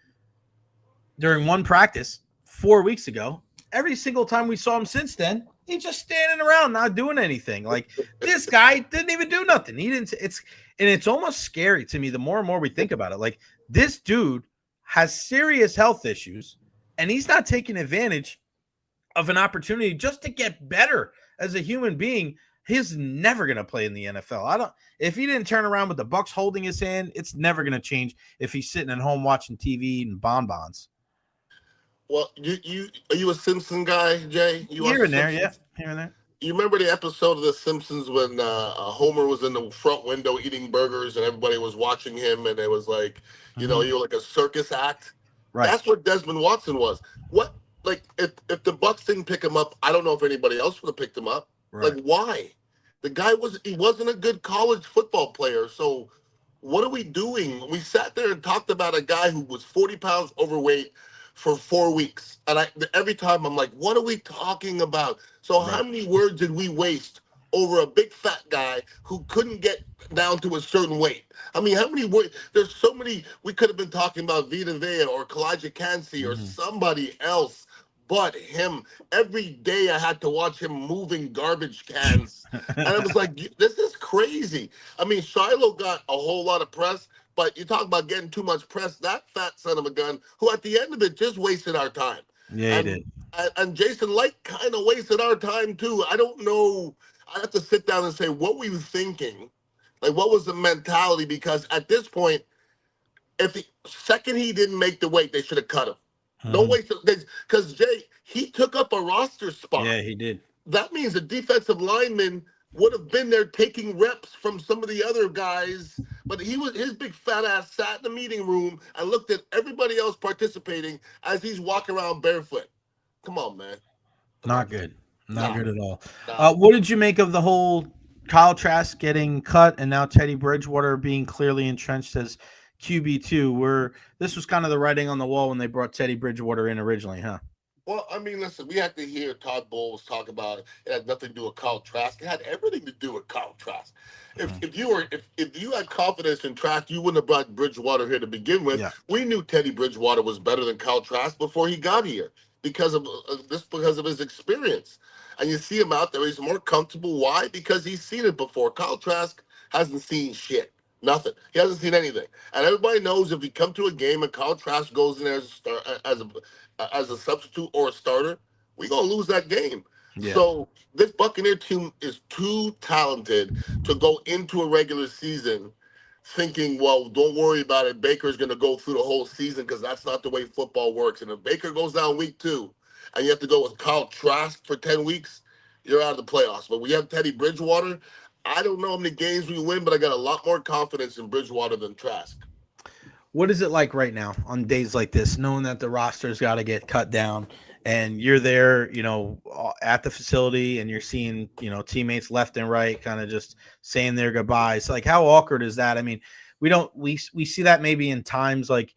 during one practice 4 weeks ago. Every single time we saw him since then, he's just standing around, not doing anything. Like, this guy didn't even do nothing. It's almost scary to me the more and more we think about it. Like, this dude has serious health issues, and he's not taking advantage of an opportunity just to get better as a human being. He's never going to play in the NFL. If he didn't turn around with the Bucs holding his hand, it's never going to change if he's sitting at home watching TV and bonbons. Well, are you a Simpson guy, Jay? Here and there, yeah. Here and there. You remember the episode of The Simpsons when Homer was in the front window eating burgers and everybody was watching him, and it was like, you know, you're like a circus act. Right. That's what Desmond Watson was. If the Bucs didn't pick him up, I don't know if anybody else would have picked him up. Right. Like, why? The guy wasn't a good college football player. So what are we doing? We sat there and talked about a guy who was 40 pounds overweight for 4 weeks. And every time I'm like, what are we talking about? So How many words did we waste over a big fat guy who couldn't get down to a certain weight? I mean, how many words? There's so many. We could have been talking about Vita Vea or Kalijah Kancey or somebody else but him. Every day I had to watch him moving garbage cans. And I was like, this is crazy. I mean, Shiloh got a whole lot of press, but you talk about getting too much press. That fat son of a gun, who at the end of it just wasted our time. Yeah, he did. And Jason Light kind of wasted our time too. I don't know. I have to sit down and say, what were you thinking? Like, what was the mentality? Because at this point, if the second he didn't make the weight, they should have cut him. Don't waste it. Because Jay, he took up a roster spot. Yeah, he did. That means the defensive lineman would have been there taking reps from some of the other guys, but his big fat ass sat in the meeting room and looked at everybody else participating as he's walking around barefoot. Come on, man. Not good. Not good at all. Nah. What did you make of the whole Kyle Trask getting cut and now Teddy Bridgewater being clearly entrenched as QB2, where this was kind of the writing on the wall when they brought Teddy Bridgewater in originally, huh? Well, I mean, listen, we had to hear Todd Bowles talk about it had nothing to do with Kyle Trask. It had everything to do with Kyle Trask. If you had confidence in Trask, you wouldn't have brought Bridgewater here to begin with. Yeah. We knew Teddy Bridgewater was better than Kyle Trask before he got here because of his experience. And you see him out there, he's more comfortable. Why? Because he's seen it before. Kyle Trask hasn't seen shit. Nothing. He hasn't seen anything. And everybody knows if you come to a game and Kyle Trask goes in there as a substitute or a starter, we're going to lose that game. Yeah. So this Buccaneer team is too talented to go into a regular season thinking, well, don't worry about it. Baker's going to go through the whole season because that's not the way football works. And if Baker goes down week 2 and you have to go with Kyle Trask for 10 weeks, you're out of the playoffs. But we have Teddy Bridgewater. I don't know how many games we win, but I got a lot more confidence in Bridgewater than Trask. What is it like right now on days like this, knowing that the roster's got to get cut down and you're there, at the facility and you're seeing, teammates left and right kind of just saying their goodbyes? Like, how awkward is that? I mean, we see that maybe in times like,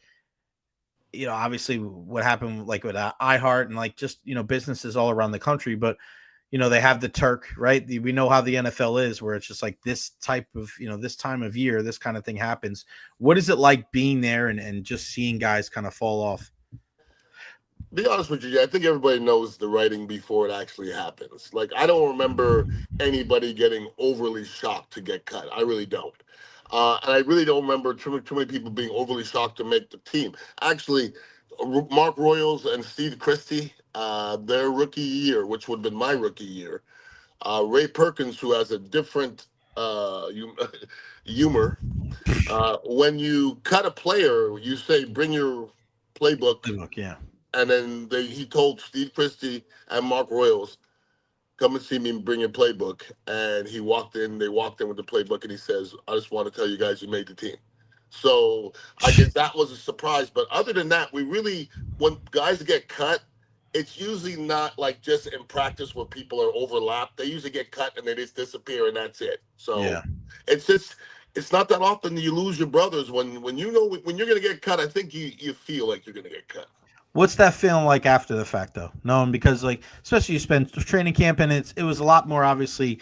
obviously what happened like with iHeart and like just, businesses all around the country, but they have the Turk, right? We know how the NFL is, where it's just like this type of, this time of year, this kind of thing happens. What is it like being there and just seeing guys kind of fall off? Be honest with you, I think everybody knows the writing before it actually happens. Like, I don't remember anybody getting overly shocked to get cut. I really don't. And I really don't remember too many people being overly shocked to make the team. Actually, Mark Royals and Steve Christie, their rookie year, which would have been my rookie year. Ray Perkins, who has a different humor. When you cut a player, you say, bring your playbook. Yeah. And then he told Steve Christie and Mark Royals, come and see me and bring your playbook. And they walked in with the playbook, and he says, I just want to tell you guys you made the team. So I guess that was a surprise. But other than that, when guys get cut, it's usually not like just in practice where people are overlapped. They usually get cut and they just disappear, and that's it. So yeah. It's not that often you lose your brothers. When you're going to get cut, I think you feel like you're going to get cut. What's that feeling like after the fact, though? Knowing because, like, especially you spend training camp, and it was a lot more obviously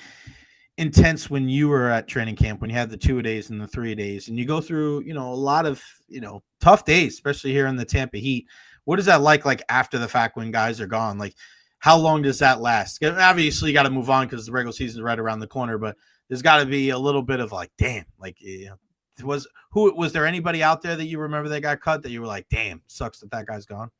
intense when you were at training camp, when you had the 2-a-days and the 3-a-days, and you go through, a lot of, tough days, especially here in the Tampa Heat. What is that like after the fact when guys are gone? Like, how long does that last? Obviously, you got to move on because the regular season is right around the corner, but there's got to be a little bit of like, damn, like, was there anybody out there that you remember that got cut that you were like, damn, sucks that guy's gone?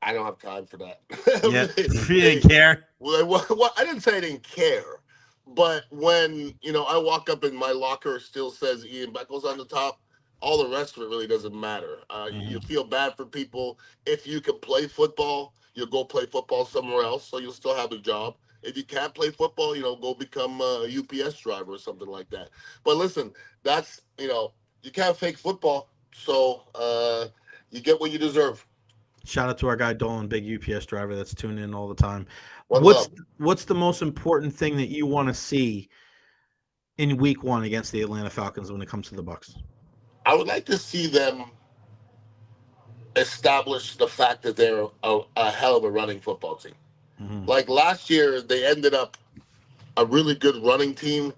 I don't have time for that. Yeah, you didn't care. Well, I didn't say I didn't care, but when I walk up and my locker still says Ian Beckles on the top, all the rest of it really doesn't matter. You feel bad for people. If you can play football, you'll go play football somewhere else, so you'll still have a job. If you can't play football, go become a UPS driver or something like that. But listen, that's you can't fake football, so you get what you deserve. Shout out to our guy Dolan, big UPS driver that's tuning in all the time. One What's love. the most important thing that you want to see in week 1 against the Atlanta Falcons when it comes to the Bucs? I would like to see them establish the fact that they're a hell of a running football team. Like last year, they ended up a really good running team,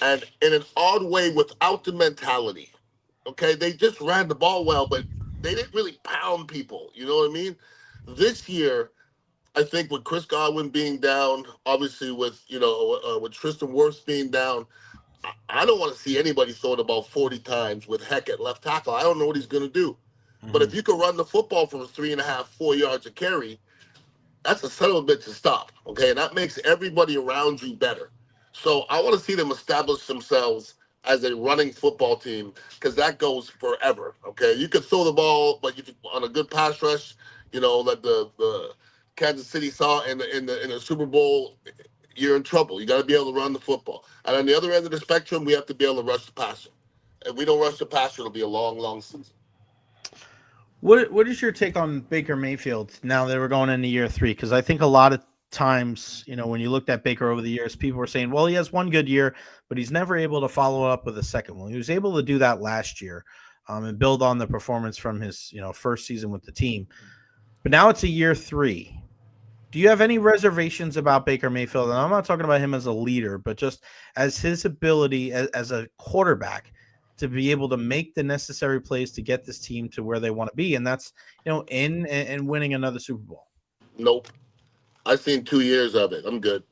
and in an odd way, without the mentality. Okay, they just ran the ball well, but they didn't really pound people. You know what I mean? This year, I think with Chris Godwin being down, obviously with with Tristan Wirfs being down, I don't want to see anybody throw the ball 40 times with Heck at left tackle. I don't know what he's going to do. But if you can run the football from 3.5, 4 yards a carry, that's a son of a bitch to stop. Okay, and that makes everybody around you better. So I want to see them establish themselves as a running football team because that goes forever. Okay, you could throw the ball, but on a good pass rush, like the Kansas City saw in the Super Bowl, you're in trouble. You got to be able to run the football. And on the other end of the spectrum, we have to be able to rush the passer. If we don't rush the passer, it'll be a long, long season. What is your take on Baker Mayfield now that we're going into year 3? Because I think a lot of times, when you looked at Baker over the years, people were saying, well, he has one good year, but he's never able to follow up with a second one. He was able to do that last year and build on the performance from his first season with the team. But now it's a year 3. Do you have any reservations about Baker Mayfield? And I'm not talking about him as a leader, but just as his ability as a quarterback to be able to make the necessary plays to get this team to where they want to be. And that's, in and winning another Super Bowl. Nope. I've seen 2 years of it. I'm good.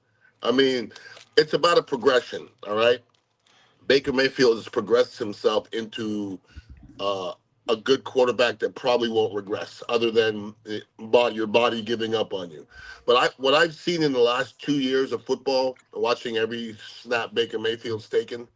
I mean, it's about a progression, all right? Baker Mayfield has progressed himself into a good quarterback that probably won't regress other than your body giving up on you. But what I've seen in the last 2 years of football, watching every snap Baker Mayfield's taken,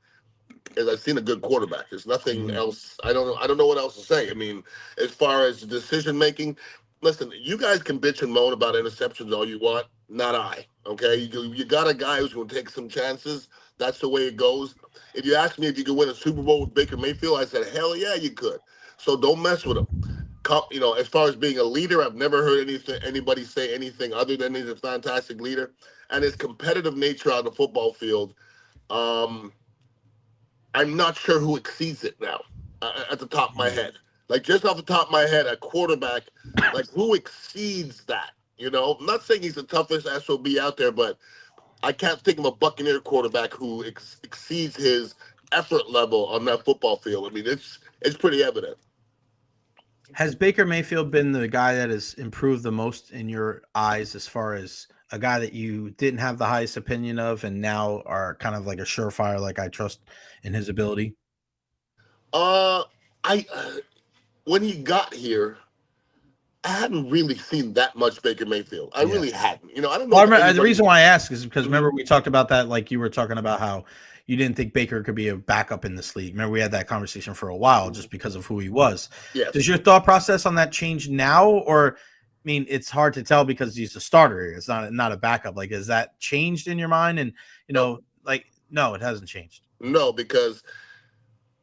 is I've seen a good quarterback. There's nothing else. I don't know what else to say. I mean, as far as decision making, listen, you guys can bitch and moan about interceptions all you want. Not I. Okay, you got a guy who's going to take some chances. That's the way it goes. If you ask me if you could win a Super Bowl with Baker Mayfield, I said, hell yeah, you could. So don't mess with him. As far as being a leader, I've never heard anybody say anything other than he's a fantastic leader. And his competitive nature on the football field, I'm not sure who exceeds it now at the top of my head. Like, just off the top of my head, a quarterback, like, who exceeds that? I'm not saying he's the toughest SOB out there, but I can't think of a Buccaneer quarterback who exceeds his effort level on that football field. I mean, it's pretty evident. Has Baker Mayfield been the guy that has improved the most in your eyes as far as a guy that you didn't have the highest opinion of and now are kind of like a surefire, like I trust in his ability? When he got here, I hadn't really seen that much Baker Mayfield. I really hadn't. I don't know. Well, the reason why I ask is because remember we talked about that, like you were talking about how you didn't think Baker could be a backup in this league. Remember we had that conversation for a while just because of who he was. Yes. Does your thought process on that change now? Or, I mean, it's hard to tell because he's a starter. It's not a backup. Like, has that changed in your mind? And, no, it hasn't changed. No, because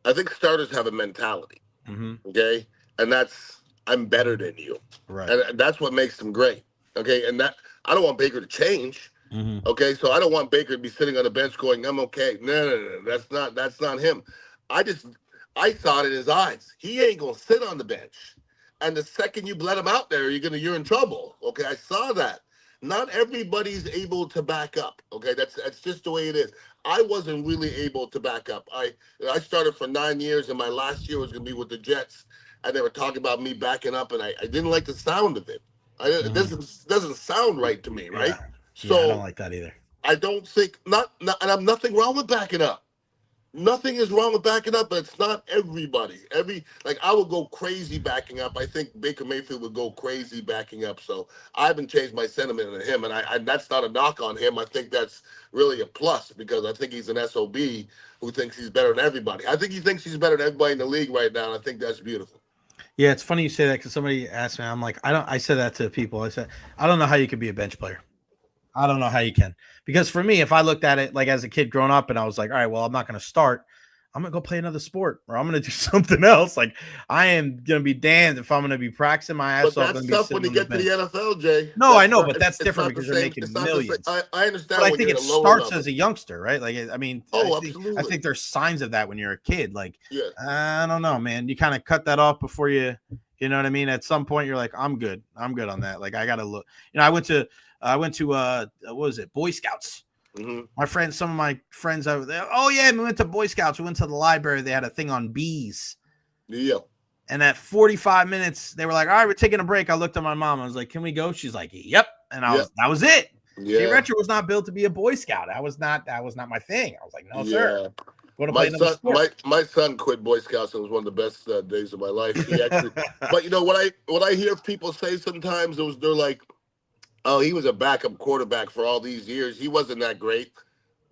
I think starters have a mentality. Okay. And that's, I'm better than you. Right. And that's what makes them great. Okay. And that, I don't want Baker to change. Okay. So I don't want Baker to be sitting on the bench going, I'm okay. No. That's not him. I saw it in his eyes. He ain't going to sit on the bench. And the second you let him out there, you're in trouble. Okay. I saw that. Not everybody's able to back up. Okay. That's just the way it is. I wasn't really able to back up. I started for 9 years, and my last year was going to be with the Jets. And they were talking about me backing up, and I didn't like the sound of it. It doesn't sound right to me, right? Yeah, I don't So like that either. I don't think not, and I'm nothing wrong with backing up. Nothing is wrong with backing up, but it's not everybody. I would go crazy backing up. I think Baker Mayfield would go crazy backing up. So I haven't changed my sentiment on him, and I that's not a knock on him. I think that's really a plus because I think he's an SOB who thinks he's better than everybody. I think he thinks he's better than everybody in the league right now, and I think that's beautiful. Yeah, it's funny you say that because somebody asked me. I'm like, I said that to people. I said, I don't know how you can be a bench player. I don't know how you can. Because for me, if I looked at it like as a kid growing up and I was like, all right, well, I'm not going to start. I'm going to go play another sport or I'm going to do something else. Like, I am going to be damned if I'm going to be practicing my ass off. But that's tough when you get to the NFL, Jay. No, I know, but that's different because you're making millions. I understand. But I think it starts as a youngster, right? Like, I mean, absolutely. I think there's signs of that when you're a kid. Like, yeah. I don't know, man. You kind of cut that off before you know what I mean? At some point, you're like, I'm good on that. Like, I got to look. You know, I went to what was it? Boy Scouts. Mm-hmm. Some of my friends over there. Oh yeah, we went to Boy Scouts. We went to the library. They had a thing on bees. Yeah. And at 45 minutes, they were like, "All right, we're taking a break." I looked at my mom. I was like, "Can we go?" She's like, "Yep." And that was it. Yeah. Jay Recher was not built to be a Boy Scout. That was not my thing. I was like, "No, sir." Go to play another sport. My son quit Boy Scouts. It was one of the best days of my life. He actually, but you know what I hear people say sometimes they're like, "Oh, he was a backup quarterback for all these years. He wasn't that great."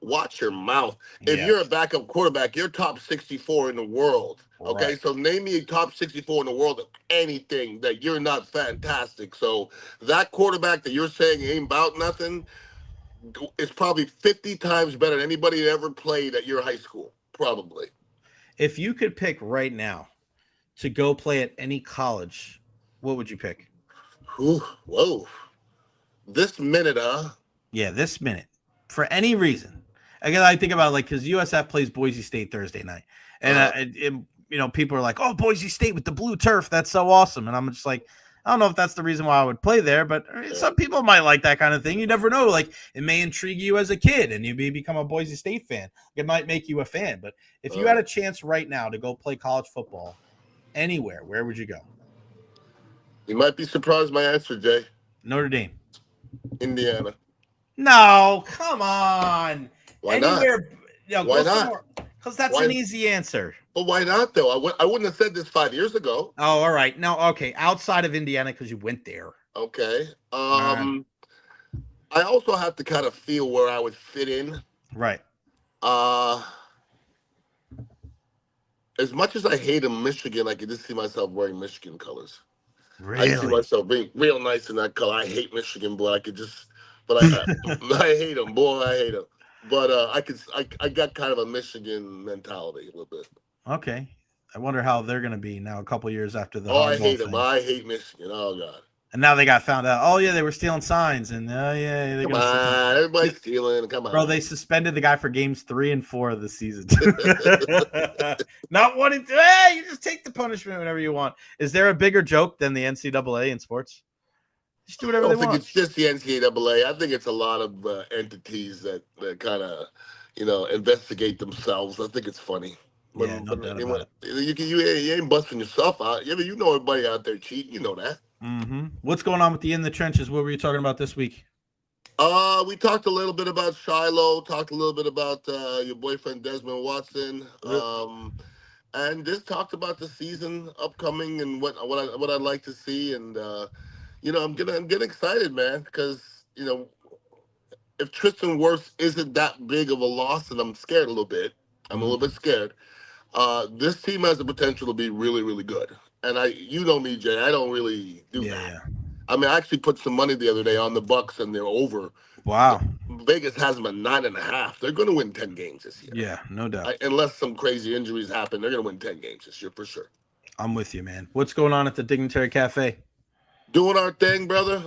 Watch your mouth. If you're a backup quarterback, you're top 64 in the world. Okay, Right. so name me a top 64 in the world of anything that you're not fantastic. So that quarterback that you're saying ain't about nothing is probably 50 times better than anybody that ever played at your high school. Probably. If you could pick right now to go play at any college, what would you pick? Whoa. This minute, Yeah, this minute. For any reason. Again, I think about because USF plays Boise State Thursday night. And, people are like, oh, Boise State with the blue turf. That's so awesome. And I'm just like, I don't know if that's the reason why I would play there, but some people might like that kind of thing. You never know. Like, it may intrigue you as a kid and you may become a Boise State fan. It might make you a fan. But if you had a chance right now to go play college football anywhere, where would you go? You might be surprised my answer, Jay. Notre Dame. Indiana. No, come on. Why anywhere, not? Why not? Because that's an easy answer. But why not, though? I wouldn't have said this 5 years ago. Oh, all right. No, okay. Outside of Indiana, because you went there. Okay. I also have to kind of feel where I would fit in. Right. As much as I hate Michigan, I could just see myself wearing Michigan colors. Really? I see myself being real nice in that color. I hate Michigan, boy. I hate them, boy. I hate them. But I got kind of a Michigan mentality a little bit. Okay. I wonder how they're going to be now a couple years after the I hate them. I hate Michigan. Oh, God. And now they got found out. Oh, yeah, they were stealing signs. And, come on. Everybody's stealing. Come on. Bro, they suspended the guy for games 3 and 4 of the season. Not wanting to. Hey, you just take the punishment whenever you want. Is there a bigger joke than the NCAA in sports? Just do whatever they want. I don't think it's just the NCAA. I think it's a lot of entities that kind of, investigate themselves. I think it's funny. Yeah, no doubt about it. You ain't busting yourself out. You know everybody out there cheating. You know that. Mm-hmm. What's going on with the In the Trenches? What were you talking about this week? We talked a little bit about Shiloh. Talked a little bit about your boyfriend Desmond Watson. And just talked about the season upcoming and what I'd like to see. And I'm getting excited, man, because if Tristan Wirfs isn't that big of a loss, and I'm scared a little bit. I'm a little bit scared. This team has the potential to be really, really good. And you know me, Jay, I don't really do that. Yeah. I mean, I actually put some money the other day on the Bucks, and they're over. Wow. Vegas has them at 9.5. They're going to win 10 games this year. Yeah, no doubt. Unless some crazy injuries happen, they're going to win 10 games this year for sure. I'm with you, man. What's going on at the Dignitary Cafe? Doing our thing, brother.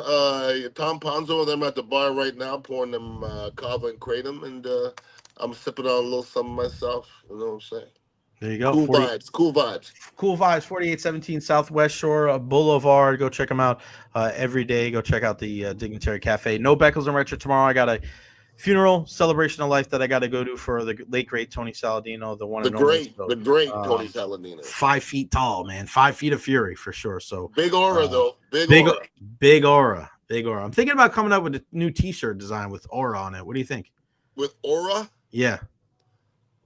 Tom Ponzo and them at the bar right now, pouring them Kava and Kratom, and I'm sipping on a little something myself. You know what I'm saying? There you go. Cool vibes. Cool 4817 Southwest Shore Boulevard. Go check them out every day. Go check out the Dignitary Cafe. No Beckles and Recher tomorrow. I got a funeral celebration of life that I got to go to for the late great Tony Saladino, the one The and only. great, So, the great Tony Saladino. 5 feet tall, man. 5 feet of fury for sure. So Big aura though. Big aura. Big aura. Big aura. I'm thinking about coming up with a new T-shirt design with aura on it. What do you think? With aura? Yeah.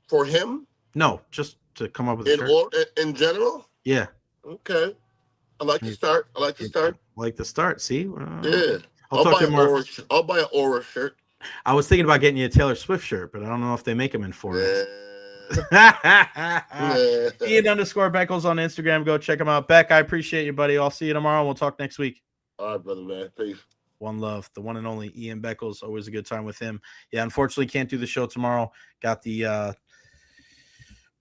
For him? No, just to come up with a shirt. In general? Yeah. Okay. I like to start. Like the start. See? Yeah. I'll buy an aura shirt. I was thinking about getting you a Taylor Swift shirt, but I don't know if they make them in 4X. Ian _Beckles on Instagram. Go check him out. Beck, I appreciate you, buddy. I'll see you tomorrow. We'll talk next week. All right, brother, man. Peace. One love. The one and only Ian Beckles. Always a good time with him. Yeah, unfortunately, can't do the show tomorrow. Got the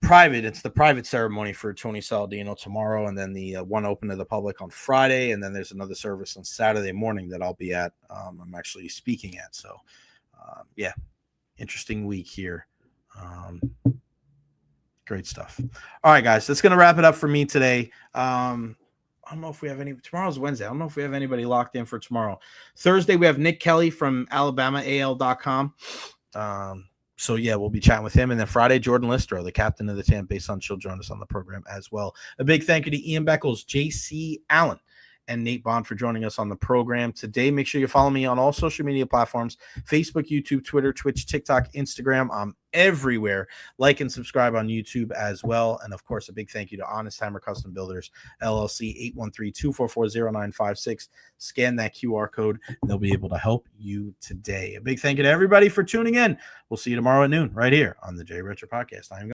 private ceremony for Tony Saladino tomorrow, and then the one open to the public on Friday, and then there's another service on Saturday morning that I'll be at. I'm actually speaking at. So, yeah, interesting week here. Great stuff. All right, guys, that's going to wrap it up for me today. I don't know if we have any. Tomorrow's Wednesday. I don't know if we have anybody locked in for tomorrow. Thursday, we have Nick Kelly from AlabamaAL.com. So, yeah, we'll be chatting with him. And then Friday, Jordan Listro, the captain of the Tampa Bay Sun, she'll join us on the program as well. A big thank you to Ian Beckles, JC Allen, and Nate Bond for joining us on the program today. Make sure you follow me on all social media platforms, Facebook, YouTube, Twitter, Twitch, TikTok, Instagram. I'm everywhere. Like and subscribe on YouTube as well. And, of course, a big thank you to Honest Timer Custom Builders, LLC, 813-244-0956. Scan that QR code, and they'll be able to help you today. A big thank you to everybody for tuning in. We'll see you tomorrow at noon right here on the Jay Recher Podcast.